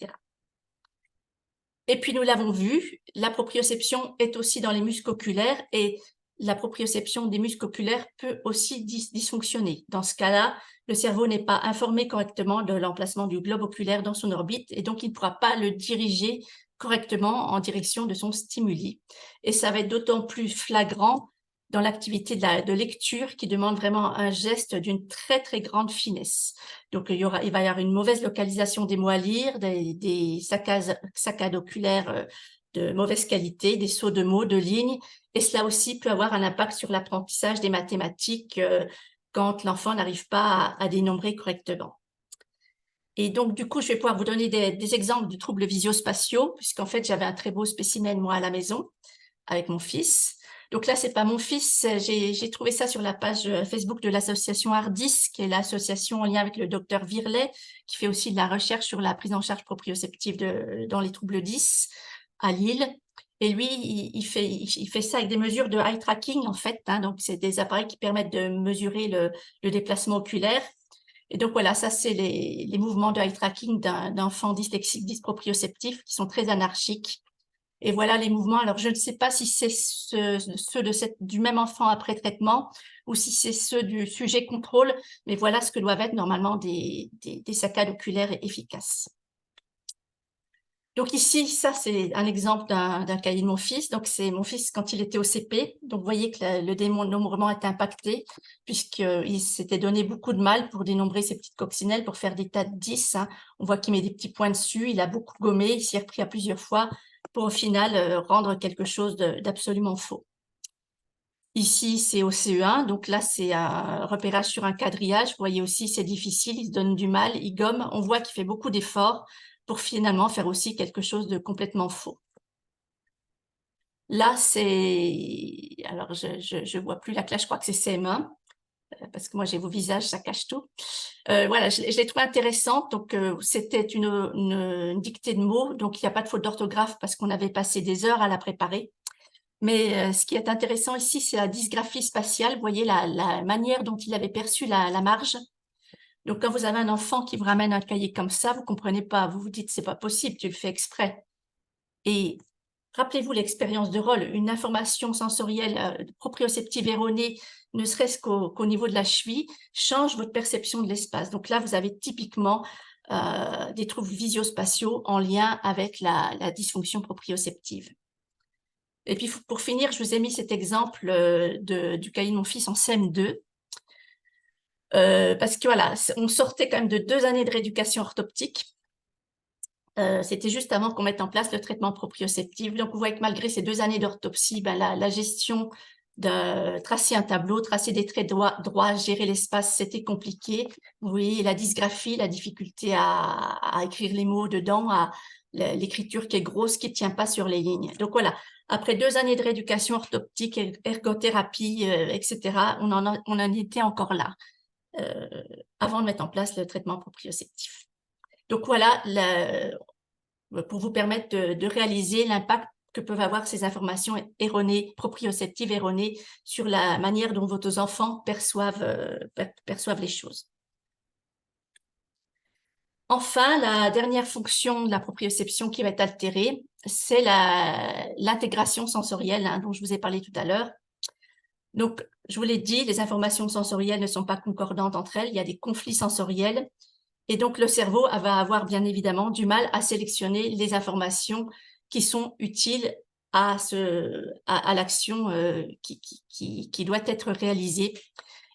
Et puis nous l'avons vu, la proprioception est aussi dans les muscles oculaires et la proprioception des muscles oculaires peut aussi dysfonctionner. Dans ce cas-là, le cerveau n'est pas informé correctement de l'emplacement du globe oculaire dans son orbite et donc il ne pourra pas le diriger correctement en direction de son stimuli. Et ça va être d'autant plus flagrant dans l'activité de lecture qui demande vraiment un geste d'une très, très grande finesse. Donc, il va y avoir une mauvaise localisation des mots à lire, des saccades oculaires de mauvaise qualité, des sauts de mots, de lignes. Et cela aussi peut avoir un impact sur l'apprentissage des mathématiques quand l'enfant n'arrive pas à dénombrer correctement. Et donc, du coup, je vais pouvoir vous donner des exemples de troubles visio-spatiaux, puisqu'en fait, j'avais un très beau spécimen, moi, à la maison, avec mon fils. Donc là, c'est pas mon fils. J'ai trouvé ça sur la page Facebook de l'association Ardis, qui est l'association en lien avec le docteur Virlet, qui fait aussi de la recherche sur la prise en charge proprioceptive dans les troubles 10 à Lille. Et lui, il fait ça avec des mesures de eye tracking, en fait, hein. Donc, c'est des appareils qui permettent de mesurer le déplacement oculaire. Et donc, voilà, ça, c'est les mouvements de eye tracking d'un enfant dyslexique dysproprioceptif qui sont très anarchiques. Et voilà les mouvements. Alors, je ne sais pas si c'est ceux du même enfant après traitement ou si c'est ceux du sujet contrôle, mais voilà ce que doivent être normalement des saccades oculaires efficaces. Donc ici, ça, c'est un exemple d'un cahier de mon fils. Donc, c'est mon fils quand il était au CP. Donc, vous voyez que le dénombrement est impacté puisqu'il s'était donné beaucoup de mal pour dénombrer ses petites coccinelles, pour faire des tas de 10, hein. On voit qu'il met des petits points dessus. Il a beaucoup gommé. Il s'y est repris à plusieurs fois pour au final rendre quelque chose d'absolument faux. Ici, c'est au CE1. Donc là, c'est un repérage sur un quadrillage. Vous voyez aussi, c'est difficile. Il se donne du mal. Il gomme. On voit qu'il fait beaucoup d'efforts pour finalement faire aussi quelque chose de complètement faux. Là, c'est... Alors, je vois plus la classe, je crois que c'est CM1, parce que moi, j'ai vos visages, ça cache tout. Voilà, je l'ai trouvé intéressante. Donc, c'était une dictée de mots, donc il n'y a pas de faute d'orthographe parce qu'on avait passé des heures à la préparer. Mais ce qui est intéressant ici, c'est la dysgraphie spatiale. Vous voyez la manière dont il avait perçu la marge. Donc, quand vous avez un enfant qui vous ramène un cahier comme ça, vous comprenez pas. Vous vous dites, c'est pas possible, tu le fais exprès. Et rappelez-vous l'expérience de rôle, une information sensorielle proprioceptive erronée, ne serait-ce qu'au niveau de la cheville, change votre perception de l'espace. Donc là, vous avez typiquement des troubles visio-spatiaux en lien avec la dysfonction proprioceptive. Et puis, pour finir, je vous ai mis cet exemple du cahier de mon fils en CM2. Parce que voilà, on sortait quand même de 2 années de rééducation orthoptique. C'était juste avant qu'on mette en place le traitement proprioceptif. Donc, vous voyez que malgré ces 2 années d'orthopsie, ben, la gestion de tracer un tableau, tracer des traits droits, gérer l'espace, c'était compliqué. Vous voyez la dysgraphie, la difficulté à écrire les mots dedans, à l'écriture qui est grosse, qui ne tient pas sur les lignes. Donc voilà, après 2 années de rééducation orthoptique, ergothérapie, etc., on en était encore là, avant de mettre en place le traitement proprioceptif. Donc voilà, pour vous permettre de réaliser l'impact que peuvent avoir ces informations erronées, proprioceptives erronées, sur la manière dont vos enfants perçoivent les choses. Enfin, la dernière fonction de la proprioception qui va être altérée, c'est l'intégration sensorielle, hein, dont je vous ai parlé tout à l'heure. Donc, je vous l'ai dit, les informations sensorielles ne sont pas concordantes entre elles, il y a des conflits sensoriels. Et donc, le cerveau va avoir bien évidemment du mal à sélectionner les informations qui sont utiles à l'action qui doit être réalisée.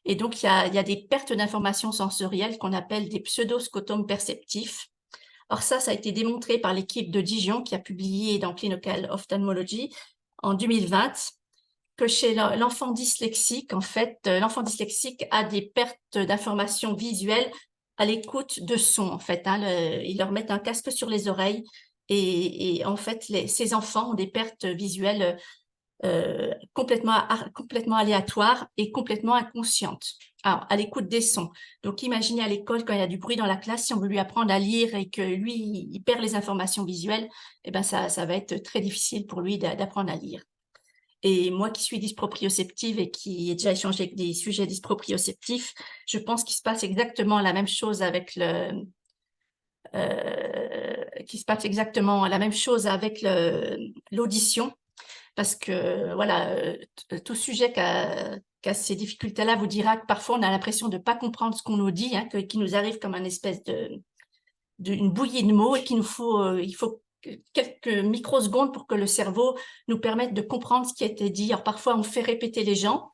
Et donc, il y a des pertes d'informations sensorielles qu'on appelle des pseudoscotomes perceptifs. Alors ça a été démontré par l'équipe de Dijon qui a publié dans Clinical Ophthalmology en 2020 que chez l'enfant dyslexique, en fait, l'enfant dyslexique a des pertes d'informations visuelles à l'écoute de sons, en fait, hein. Ils leur mettent un casque sur les oreilles et en fait, ces enfants ont des pertes visuelles complètement aléatoires et complètement inconscientes. Alors, à l'écoute des sons. Donc, imaginez à l'école, quand il y a du bruit dans la classe, si on veut lui apprendre à lire et que lui, il perd les informations visuelles, eh ben ça va être très difficile pour lui d'apprendre à lire. Et moi qui suis dysproprioceptive et qui ai déjà échangé avec des sujets dysproprioceptifs, je pense qu'il se passe exactement la même chose avec l'audition, parce que voilà, tout sujet qui a ces difficultés-là vous dira que parfois on a l'impression de ne pas comprendre ce qu'on nous dit, hein, qui nous arrive comme une espèce d'une bouillie de mots et il faut quelques microsecondes pour que le cerveau nous permette de comprendre ce qui a été dit. Alors parfois on fait répéter les gens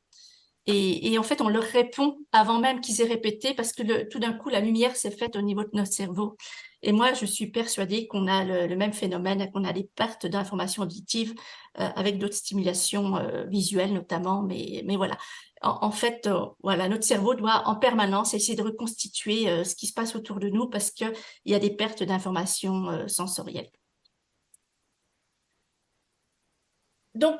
et en fait on leur répond avant même qu'ils aient répété parce que tout d'un coup la lumière s'est faite au niveau de notre cerveau. Et moi je suis persuadée qu'on a le même phénomène, qu'on a des pertes d'informations auditives avec d'autres stimulations visuelles notamment, mais voilà. En fait, voilà, notre cerveau doit en permanence essayer de reconstituer ce qui se passe autour de nous parce qu'il y a des pertes d'informations sensorielles. Donc,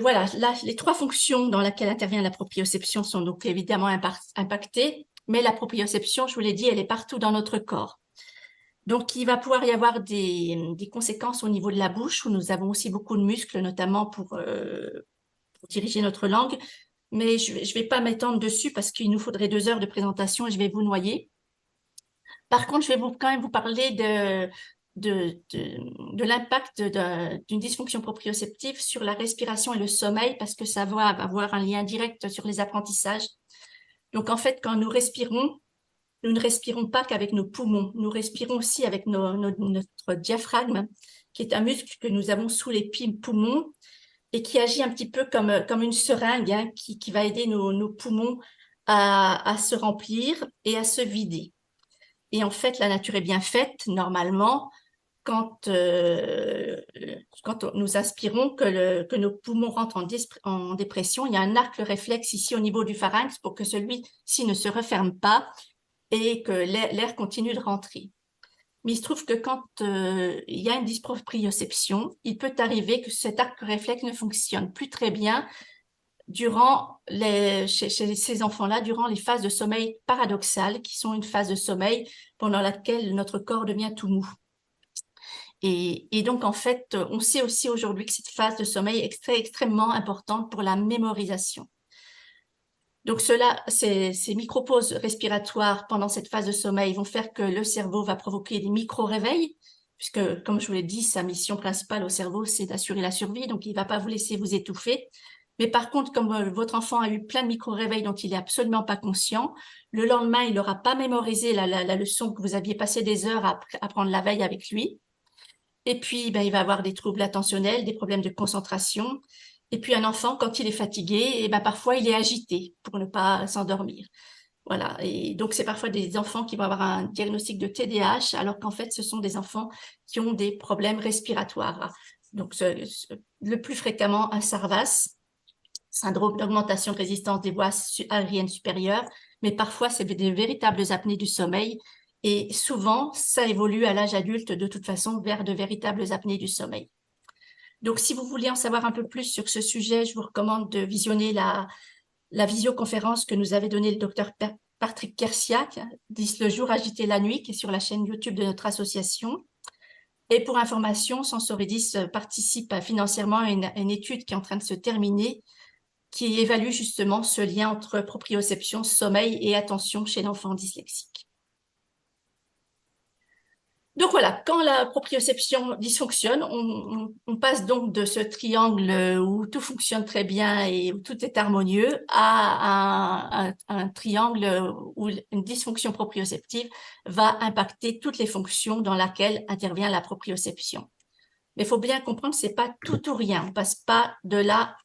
voilà, là, les trois fonctions dans lesquelles intervient la proprioception sont donc évidemment impactées, mais la proprioception, je vous l'ai dit, elle est partout dans notre corps. Donc, il va pouvoir y avoir des conséquences au niveau de la bouche, où nous avons aussi beaucoup de muscles, notamment pour diriger notre langue. Mais je ne vais pas m'étendre dessus parce qu'il nous faudrait 2 heures de présentation et je vais vous noyer. Par contre, je vais quand même vous parler de l'impact d'une dysfonction proprioceptive sur la respiration et le sommeil parce que ça va avoir un lien direct sur les apprentissages. Donc, en fait, quand nous respirons, nous ne respirons pas qu'avec nos poumons, nous respirons aussi avec notre diaphragme, qui est un muscle que nous avons sous les poumons et qui agit un petit peu comme une seringue, hein, qui va aider nos poumons à se remplir et à se vider. Et en fait, la nature est bien faite, normalement, quand nous aspirons, que nos poumons rentrent en dépression, il y a un arc réflexe ici au niveau du pharynx pour que celui-ci ne se referme pas et que l'air continue de rentrer. Mais il se trouve que quand il y a une dysproprioception, il peut arriver que cet arc réflexe ne fonctionne plus très bien chez ces enfants-là, durant les phases de sommeil paradoxales, qui sont une phase de sommeil pendant laquelle notre corps devient tout mou. Et donc, en fait, on sait aussi aujourd'hui que cette phase de sommeil est extrêmement importante pour la mémorisation. Donc, ces micro-pauses respiratoires pendant cette phase de sommeil vont faire que le cerveau va provoquer des micro-réveils, puisque, comme je vous l'ai dit, sa mission principale au cerveau, c'est d'assurer la survie, donc il ne va pas vous laisser vous étouffer. Mais par contre, comme votre enfant a eu plein de micro-réveils dont il n'est absolument pas conscient, le lendemain, il n'aura pas mémorisé la leçon que vous aviez passé des heures à apprendre la veille avec lui. Et puis, ben, il va avoir des troubles attentionnels, des problèmes de concentration. Et puis, un enfant, quand il est fatigué, et ben, parfois, il est agité pour ne pas s'endormir. Voilà. Et donc, c'est parfois des enfants qui vont avoir un diagnostic de TDAH, alors qu'en fait, ce sont des enfants qui ont des problèmes respiratoires. Donc, le plus fréquemment, un SARVAS, syndrome d'augmentation de résistance des voies aériennes supérieures, mais parfois, c'est des véritables apnées du sommeil. Et souvent, ça évolue à l'âge adulte, de toute façon, vers de véritables apnées du sommeil. Donc, si vous voulez en savoir un peu plus sur ce sujet, je vous recommande de visionner la visioconférence que nous avait donnée le docteur Patrick Kersiak, dit Le jour agité la nuit, qui est sur la chaîne YouTube de notre association. Et pour information, Sensoridis participe financièrement à une étude qui est en train de se terminer, qui évalue justement ce lien entre proprioception, sommeil et attention chez l'enfant dyslexique. Donc voilà, quand la proprioception dysfonctionne, on passe donc de ce triangle où tout fonctionne très bien et où tout est harmonieux à un triangle où une dysfonction proprioceptive va impacter toutes les fonctions dans lesquelles intervient la proprioception. Mais il faut bien comprendre que c'est pas tout ou rien. On passe pas de là,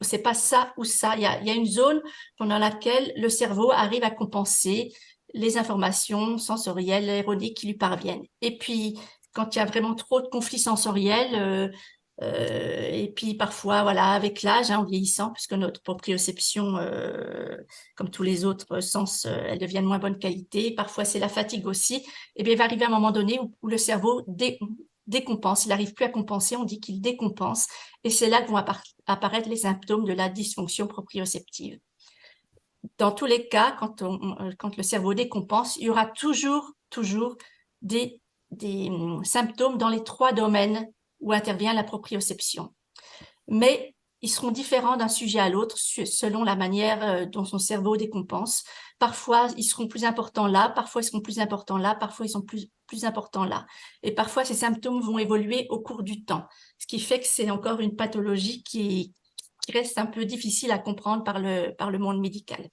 c'est pas ça ou ça. Il y a une zone pendant laquelle le cerveau arrive à compenser les informations sensorielles, éroniques qui lui parviennent. Et puis, quand il y a vraiment trop de conflits sensoriels, et puis parfois, voilà, avec l'âge, hein, en vieillissant, puisque notre proprioception, comme tous les autres sens, elle devient de moins bonne qualité. Parfois, c'est la fatigue aussi. Et bien, il va arriver un moment donné où le cerveau décompense. Il n'arrive plus à compenser, on dit qu'il décompense. Et c'est là que vont apparaître les symptômes de la dysfonction proprioceptive. Dans tous les cas, quand le cerveau décompense, il y aura toujours des symptômes dans les 3 domaines où intervient la proprioception. Mais ils seront différents d'un sujet à l'autre selon la manière dont son cerveau décompense. Parfois, ils seront plus importants là, parfois ils seront plus importants là, parfois ils sont plus importants là. Et parfois, ces symptômes vont évoluer au cours du temps, ce qui fait que c'est encore une pathologie qui reste un peu difficile à comprendre par le monde médical.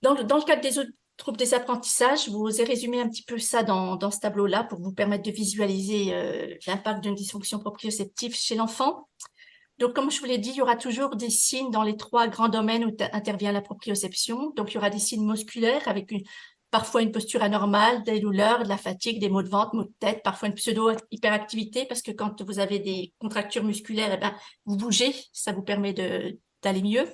Dans le cadre des autres troubles des apprentissages, je vous ai résumé un petit peu ça dans ce tableau-là pour vous permettre de visualiser l'impact d'une dysfonction proprioceptive chez l'enfant. Donc, comme je vous l'ai dit, il y aura toujours des signes dans les 3 grands domaines où intervient la proprioception. Donc, il y aura des signes musculaires avec parfois une posture anormale, des douleurs, de la fatigue, des maux de ventre, maux de tête, parfois une pseudo-hyperactivité parce que quand vous avez des contractures musculaires, eh ben, vous bougez, ça vous permet d'aller mieux.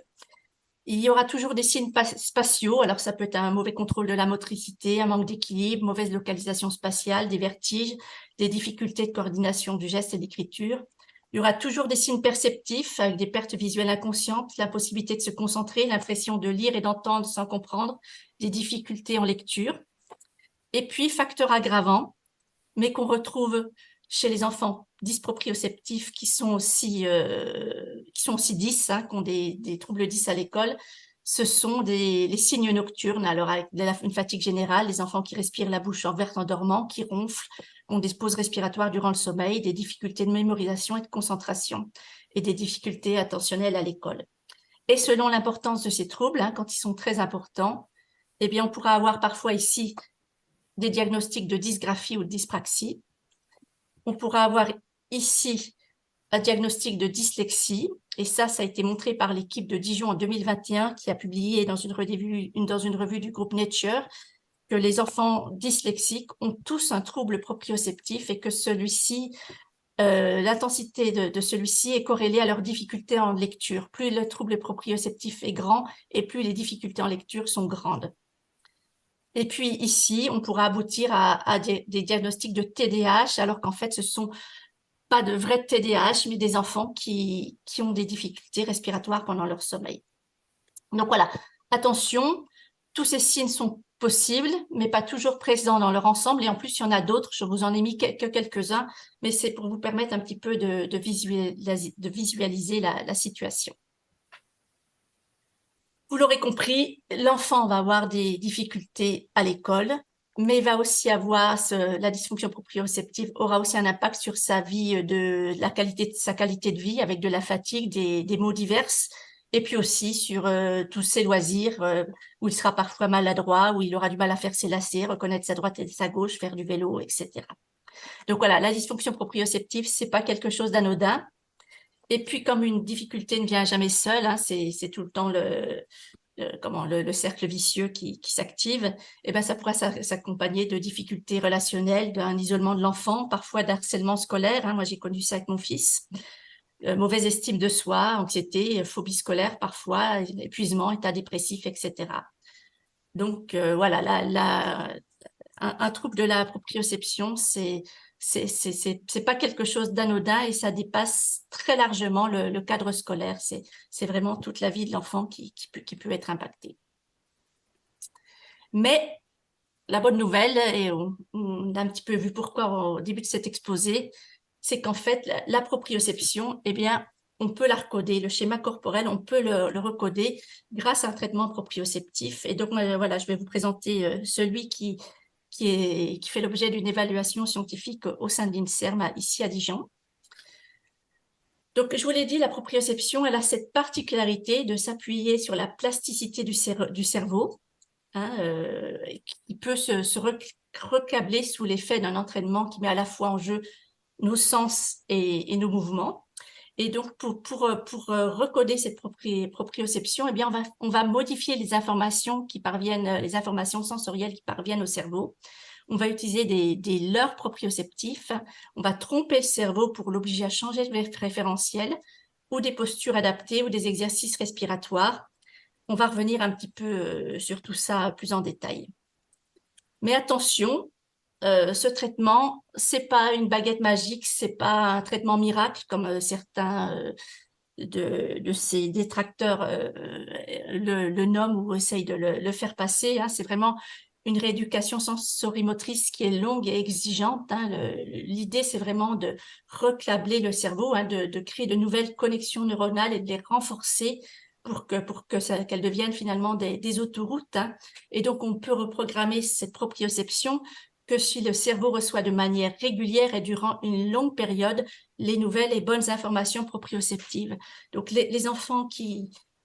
Il y aura toujours des signes spatiaux, alors ça peut être un mauvais contrôle de la motricité, un manque d'équilibre, mauvaise localisation spatiale, des vertiges, des difficultés de coordination du geste et d'écriture. Il y aura toujours des signes perceptifs avec des pertes visuelles inconscientes, l'impossibilité de se concentrer, l'impression de lire et d'entendre sans comprendre, des difficultés en lecture. Et puis, facteur aggravant, mais qu'on retrouve chez les enfants dysproprioceptifs qui sont aussi 10, hein, qui ont des troubles 10 à l'école, ce sont les signes nocturnes. Alors, avec une fatigue générale, les enfants qui respirent la bouche ouverte en dormant, qui ronflent, qui ont des pauses respiratoires durant le sommeil, des difficultés de mémorisation et de concentration, et des difficultés attentionnelles à l'école. Et selon l'importance de ces troubles, hein, quand ils sont très importants, eh bien, on pourra avoir parfois ici des diagnostics de dysgraphie ou de dyspraxie. On pourra avoir ici un diagnostic de dyslexie, et ça a été montré par l'équipe de Dijon en 2021, qui a publié dans une revue du groupe Nature, que les enfants dyslexiques ont tous un trouble proprioceptif et que celui-ci, l'intensité de celui-ci est corrélée à leur difficulté en lecture. Plus le trouble proprioceptif est grand et plus les difficultés en lecture sont grandes. Et puis ici, on pourra aboutir à des diagnostics de TDAH, alors qu'en fait, ce sont pas de vrais TDAH, mais des enfants qui ont des difficultés respiratoires pendant leur sommeil. Donc voilà, attention, tous ces signes sont possibles, mais pas toujours présents dans leur ensemble. Et en plus, il y en a d'autres, je vous en ai mis que quelques-uns, mais c'est pour vous permettre un petit peu de visualiser la situation. Vous l'aurez compris, l'enfant va avoir des difficultés à l'école, mais va aussi avoir la dysfonction proprioceptive aura aussi un impact sur sa vie, sa qualité de vie, avec de la fatigue, des maux divers, et puis aussi sur tous ses loisirs, où il sera parfois maladroit, où il aura du mal à faire ses lacets, reconnaître sa droite et sa gauche, faire du vélo, etc. Donc voilà, la dysfonction proprioceptive, c'est pas quelque chose d'anodin. Et puis, comme une difficulté ne vient jamais seule, hein, c'est tout le temps le cercle vicieux qui s'active, et ben ça pourra s'accompagner de difficultés relationnelles, d'un isolement de l'enfant, parfois d'harcèlement scolaire. Hein, moi, j'ai connu ça avec mon fils. Mauvaise estime de soi, anxiété, phobie scolaire parfois, épuisement, état dépressif, etc. Donc voilà, un trouble de la proprioception, c'est pas quelque chose d'anodin et ça dépasse très largement le cadre scolaire. C'est vraiment toute la vie de l'enfant qui peut être impactée. Mais la bonne nouvelle, et on a un petit peu vu pourquoi au début de cet exposé, c'est qu'en fait, la proprioception, eh bien, on peut la recoder. Le schéma corporel, on peut le recoder grâce à un traitement proprioceptif. Et donc, voilà, je vais vous présenter celui qui fait l'objet d'une évaluation scientifique au sein de l'INSERM, ici à Dijon. Donc, je vous l'ai dit, la proprioception, elle a cette particularité de s'appuyer sur la plasticité du cerveau, hein, qui peut se recabler sous l'effet d'un entraînement qui met à la fois en jeu nos sens et nos mouvements. Et donc, pour recoder cette proprioception, eh bien, on va modifier les informations les informations sensorielles qui parviennent au cerveau. On va utiliser des leurres proprioceptifs. On va tromper le cerveau pour l'obliger à changer de référentiel ou des postures adaptées ou des exercices respiratoires. On va revenir un petit peu sur tout ça plus en détail. Mais attention, ce traitement, c'est pas une baguette magique, c'est pas un traitement miracle comme certains de ces détracteurs le nomment ou essayent de le faire passer. Hein. C'est vraiment une rééducation sensorimotrice qui est longue et exigeante. Hein. L'idée, c'est vraiment de reclabler le cerveau, hein, de créer de nouvelles connexions neuronales et de les renforcer pour qu'elles deviennent finalement des autoroutes. Hein. Et donc, on peut reprogrammer cette proprioception que si le cerveau reçoit de manière régulière et durant une longue période les nouvelles et bonnes informations proprioceptives. Donc, les enfants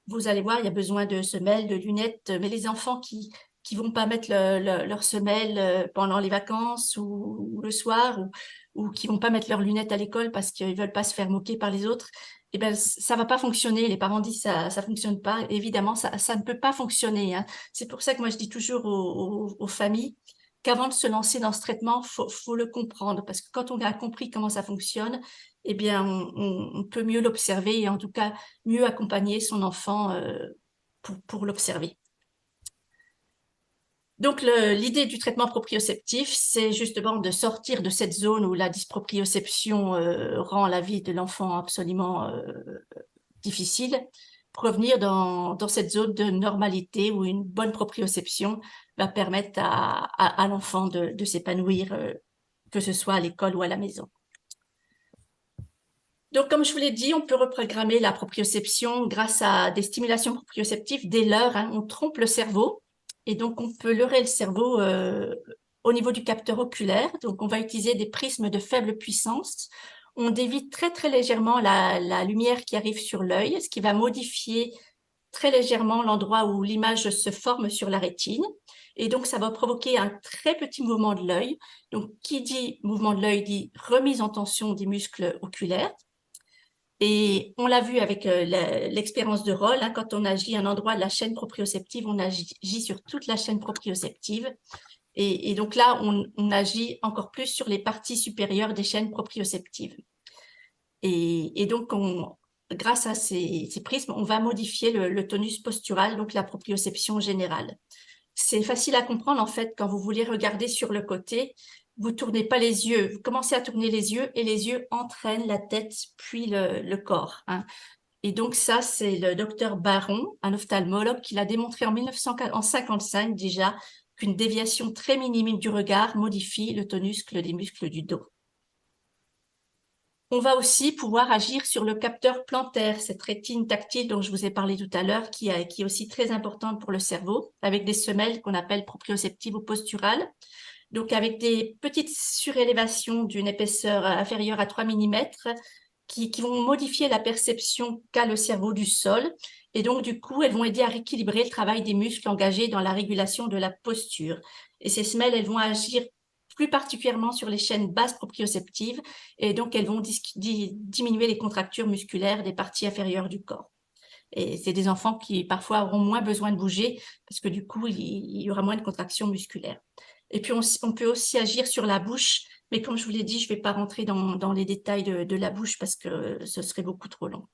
vous allez voir, il y a besoin de semelles, de lunettes, mais les enfants qui vont pas mettre leur semelle pendant les vacances ou le soir, ou qui vont pas mettre leurs lunettes à l'école parce qu'ils veulent pas se faire moquer par les autres, eh ben, ça va pas fonctionner. Les parents disent ça fonctionne pas. Évidemment, ça ne peut pas fonctionner. Hein. C'est pour ça que moi, je dis toujours aux familles qu'avant de se lancer dans ce traitement, faut le comprendre. Parce que quand on a compris comment ça fonctionne, eh bien, on peut mieux l'observer et en tout cas, mieux accompagner son enfant pour l'observer. Donc, l'idée du traitement proprioceptif, c'est justement de sortir de cette zone où la dysproprioception rend la vie de l'enfant absolument difficile, pour revenir dans cette zone de normalité où une bonne proprioception va permettre à l'enfant de s'épanouir, que ce soit à l'école ou à la maison. Donc, comme je vous l'ai dit, on peut reprogrammer la proprioception grâce à des stimulations proprioceptives dès l'heure. On trompe le cerveau et donc on peut leurrer le cerveau au niveau du capteur oculaire. Donc, on va utiliser des prismes de faible puissance. On dévie très, très légèrement la lumière qui arrive sur l'œil, ce qui va modifier très légèrement l'endroit où l'image se forme sur la rétine. Et donc, ça va provoquer un très petit mouvement de l'œil. Donc, qui dit mouvement de l'œil dit remise en tension des muscles oculaires. Et on l'a vu avec l'expérience de Roll, quand on agit à un endroit de la chaîne proprioceptive, on agit sur toute la chaîne proprioceptive. Et donc là, on agit encore plus sur les parties supérieures des chaînes proprioceptives. Et donc, grâce à ces prismes, on va modifier le tonus postural, donc la proprioception générale. C'est facile à comprendre, en fait, quand vous voulez regarder sur le côté, vous tournez pas les yeux, vous commencez à tourner les yeux et les yeux entraînent la tête puis le corps. Et donc ça, c'est le docteur Baron, un ophtalmologue, qui l'a démontré en 1955 déjà qu'une déviation très minime du regard modifie le tonus des muscles du dos. On va aussi pouvoir agir sur le capteur plantaire, cette rétine tactile dont je vous ai parlé tout à l'heure, qui est aussi très importante pour le cerveau, avec des semelles qu'on appelle proprioceptives ou posturales. Donc, avec des petites surélévations d'une épaisseur inférieure à 3 mm qui vont modifier la perception qu'a le cerveau du sol. Et donc, du coup, elles vont aider à rééquilibrer le travail des muscles engagés dans la régulation de la posture. Et ces semelles, elles vont agir plus particulièrement sur les chaînes basses proprioceptives, et donc elles vont diminuer les contractures musculaires des parties inférieures du corps. Et c'est des enfants qui parfois auront moins besoin de bouger parce que du coup, il y aura moins de contractions musculaires. Et puis, on peut aussi agir sur la bouche, mais comme je vous l'ai dit, je ne vais pas rentrer dans les détails de la bouche parce que ce serait beaucoup trop long.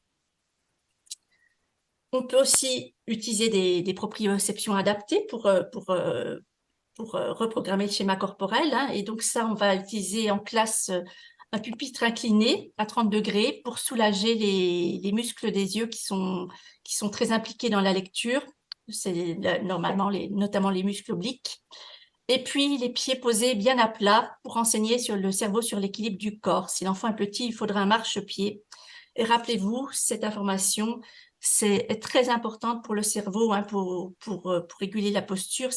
On peut aussi utiliser des proprioceptions adaptées pour reprogrammer le schéma corporel. Et donc ça, on va utiliser en classe un pupitre incliné à 30 degrés pour soulager les muscles des yeux qui sont très impliqués dans la lecture. C'est normalement notamment les muscles obliques. Et puis les pieds posés bien à plat pour enseigner sur le cerveau sur l'équilibre du corps. Si l'enfant est petit, il faudra un marchepied. Et rappelez-vous, cette information, c'est très importante pour le cerveau, pour réguler la posture.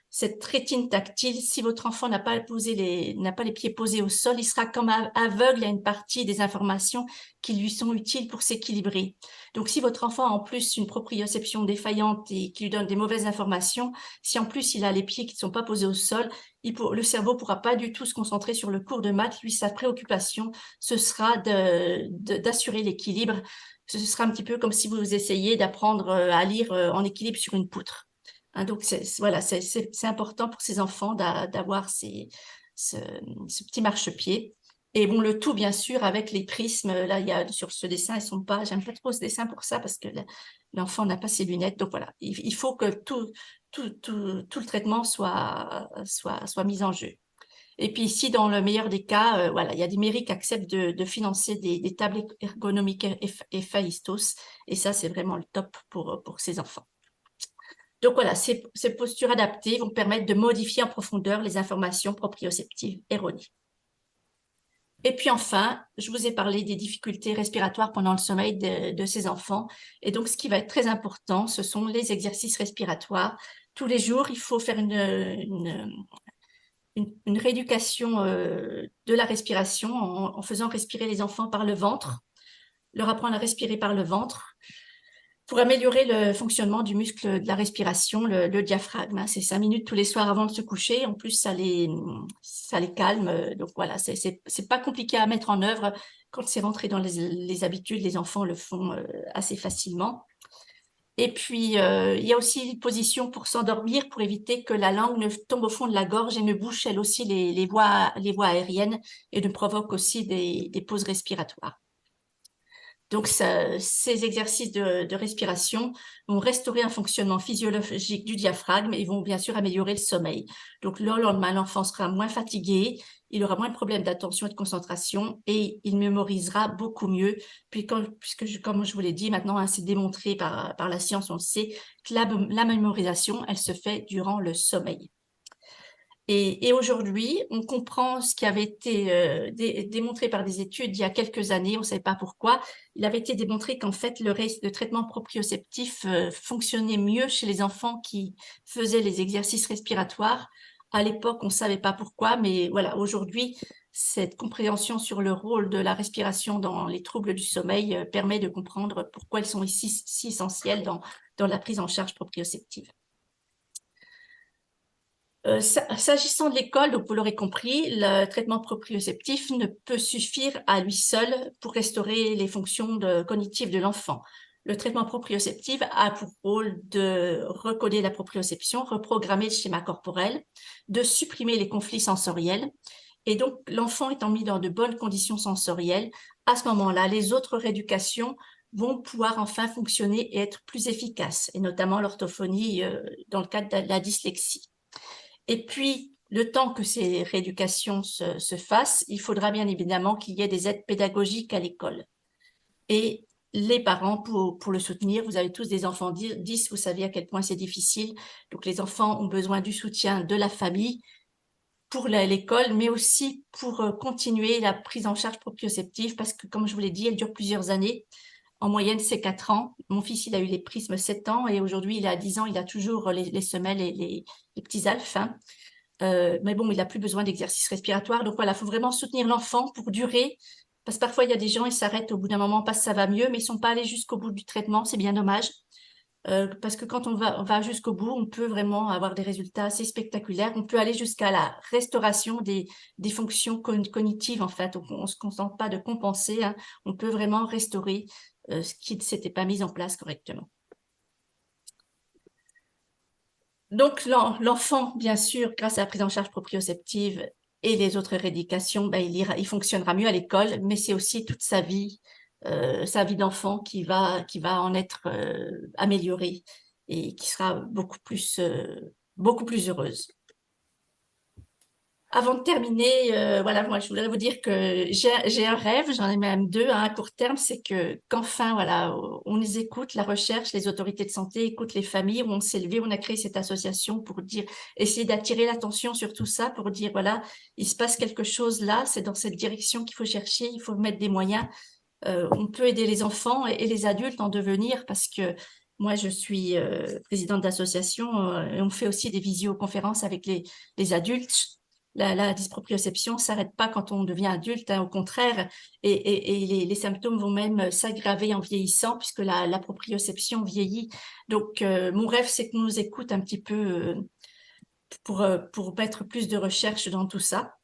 Cette rétine tactile, si votre enfant n'a pas les pieds posés au sol, il sera comme aveugle à une partie des informations qui lui sont utiles pour s'équilibrer. Donc, si votre enfant a en plus une proprioception défaillante et qui lui donne des mauvaises informations, si en plus il a les pieds qui ne sont pas posés au sol, le cerveau ne pourra pas du tout se concentrer sur le cours de maths. Lui, sa préoccupation, ce sera d'assurer l'équilibre. Ce sera un petit peu comme si vous essayiez d'apprendre à lire en équilibre sur une poutre. Donc, voilà, c'est important pour ces enfants d'avoir ce petit marchepied. Et bon, le tout, bien sûr, avec les prismes. Là, sur ce dessin, j'aime pas trop ce dessin pour ça parce que l'enfant n'a pas ses lunettes. Donc voilà, il faut que tout le traitement soit mis en jeu. Et puis ici, dans le meilleur des cas, voilà, il y a des mairies qui acceptent de financer des tables ergonomiques et Phaistos. Et ça, c'est vraiment le top pour ces enfants. Donc voilà, ces postures adaptées vont permettre de modifier en profondeur les informations proprioceptives erronées. Et puis enfin, je vous ai parlé des difficultés respiratoires pendant le sommeil de ces enfants. Et donc, ce qui va être très important, ce sont les exercices respiratoires. Tous les jours, il faut faire une rééducation de la respiration en faisant respirer les enfants par le ventre, leur apprendre à respirer par le ventre pour améliorer le fonctionnement du muscle de la respiration, le diaphragme. C'est 5 minutes tous les soirs avant de se coucher. En plus, ça les calme. Donc voilà, c'est pas compliqué à mettre en œuvre. Quand c'est rentré dans les habitudes, les enfants le font assez facilement. Et puis, il y a aussi une position pour s'endormir, pour éviter que la langue ne tombe au fond de la gorge et ne bouche elle aussi les voies aériennes et ne provoque aussi des pauses respiratoires. Donc, ces exercices de respiration vont restaurer un fonctionnement physiologique du diaphragme et vont bien sûr améliorer le sommeil. Donc, le lendemain, l'enfant sera moins fatigué, il aura moins de problèmes d'attention et de concentration et il mémorisera beaucoup mieux. Puis, comme je vous l'ai dit, maintenant, hein, c'est démontré par la science, on le sait, que la mémorisation, elle se fait durant le sommeil. Et aujourd'hui, on comprend ce qui avait été démontré par des études il y a quelques années, on ne savait pas pourquoi. Il avait été démontré qu'en fait, le traitement proprioceptif fonctionnait mieux chez les enfants qui faisaient les exercices respiratoires. À l'époque, on ne savait pas pourquoi, mais voilà, aujourd'hui, cette compréhension sur le rôle de la respiration dans les troubles du sommeil permet de comprendre pourquoi elles sont si essentielles dans la prise en charge proprioceptive. S'agissant de l'école, donc vous l'aurez compris, le traitement proprioceptif ne peut suffire à lui seul pour restaurer les fonctions cognitives de l'enfant. Le traitement proprioceptif a pour rôle de recoder la proprioception, reprogrammer le schéma corporel, de supprimer les conflits sensoriels. Et donc, l'enfant étant mis dans de bonnes conditions sensorielles, à ce moment-là, les autres rééducations vont pouvoir enfin fonctionner et être plus efficaces, et notamment l'orthophonie dans le cadre de la dyslexie. Et puis, le temps que ces rééducations se fassent, il faudra bien évidemment qu'il y ait des aides pédagogiques à l'école. Et les parents, pour le soutenir, vous avez tous des enfants 10, vous savez à quel point c'est difficile. Donc, les enfants ont besoin du soutien de la famille pour l'école, mais aussi pour continuer la prise en charge proprioceptive, parce que, comme je vous l'ai dit, elle dure plusieurs années. En moyenne, c'est 4 ans. Mon fils, il a eu les prismes 7 ans, et aujourd'hui, il a 10 ans, il a toujours les semelles et les petits alphes, hein. Mais bon, il n'a plus besoin d'exercice respiratoire. Donc voilà, il faut vraiment soutenir l'enfant pour durer. Parce que parfois, il y a des gens, ils s'arrêtent au bout d'un moment parce que ça va mieux, mais ils ne sont pas allés jusqu'au bout du traitement. C'est bien dommage. Parce que quand on va jusqu'au bout, on peut vraiment avoir des résultats assez spectaculaires. On peut aller jusqu'à la restauration des fonctions cognitives, en fait. On ne se contente pas de compenser, hein. On peut vraiment restaurer ce qui ne s'était pas mis en place correctement. Donc, l'enfant, bien sûr, grâce à la prise en charge proprioceptive et les autres rééducations, ben, il fonctionnera mieux à l'école, mais c'est aussi toute sa vie d'enfant qui va en être améliorée et qui sera beaucoup plus heureuse. Avant de terminer, voilà, moi, je voudrais vous dire que j'ai un rêve, j'en ai même deux à court terme, c'est qu'enfin, voilà, on les écoute, la recherche, les autorités de santé écoutent les familles, on s'est levé, on a créé cette association pour dire, essayer d'attirer l'attention sur tout ça, pour dire, voilà, il se passe quelque chose là, c'est dans cette direction qu'il faut chercher, il faut mettre des moyens. On peut aider les enfants et les adultes en devenir parce que moi, je suis présidente d'association et on fait aussi des visioconférences avec les adultes. La dysproprioception ne s'arrête pas quand on devient adulte, hein, au contraire, et les symptômes vont même s'aggraver en vieillissant puisque la proprioception vieillit. Donc, mon rêve, c'est qu'on nous écoute un petit peu pour mettre plus de recherche dans tout ça.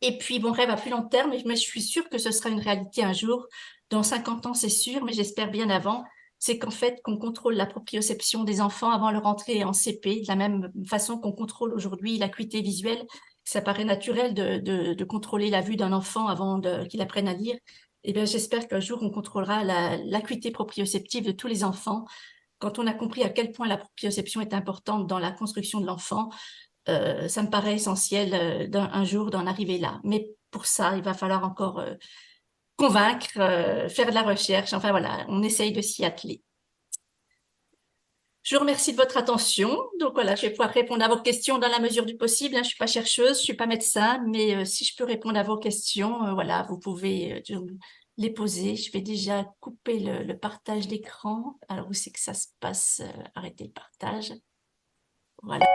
Et puis, mon rêve à plus long terme, mais je suis sûre que ce sera une réalité un jour. Dans 50 ans, c'est sûr, mais j'espère bien avant, c'est qu'en fait, qu'on contrôle la proprioception des enfants avant leur entrée en CP, de la même façon qu'on contrôle aujourd'hui l'acuité visuelle. Ça paraît naturel de contrôler la vue d'un enfant avant qu'il apprenne à lire. Eh bien, j'espère qu'un jour, on contrôlera l'acuité proprioceptive de tous les enfants. Quand on a compris à quel point la proprioception est importante dans la construction de l'enfant, ça me paraît essentiel un jour d'en arriver là. Mais pour ça, il va falloir encore convaincre, faire de la recherche. Enfin voilà, on essaye de s'y atteler. Je vous remercie de votre attention. Donc voilà, je vais pouvoir répondre à vos questions dans la mesure du possible, hein. Je ne suis pas chercheuse, je ne suis pas médecin, mais si je peux répondre à vos questions, voilà, vous pouvez les poser. Je vais déjà couper le partage d'écran. Alors où c'est que ça se passe? Arrêter le partage. Voilà.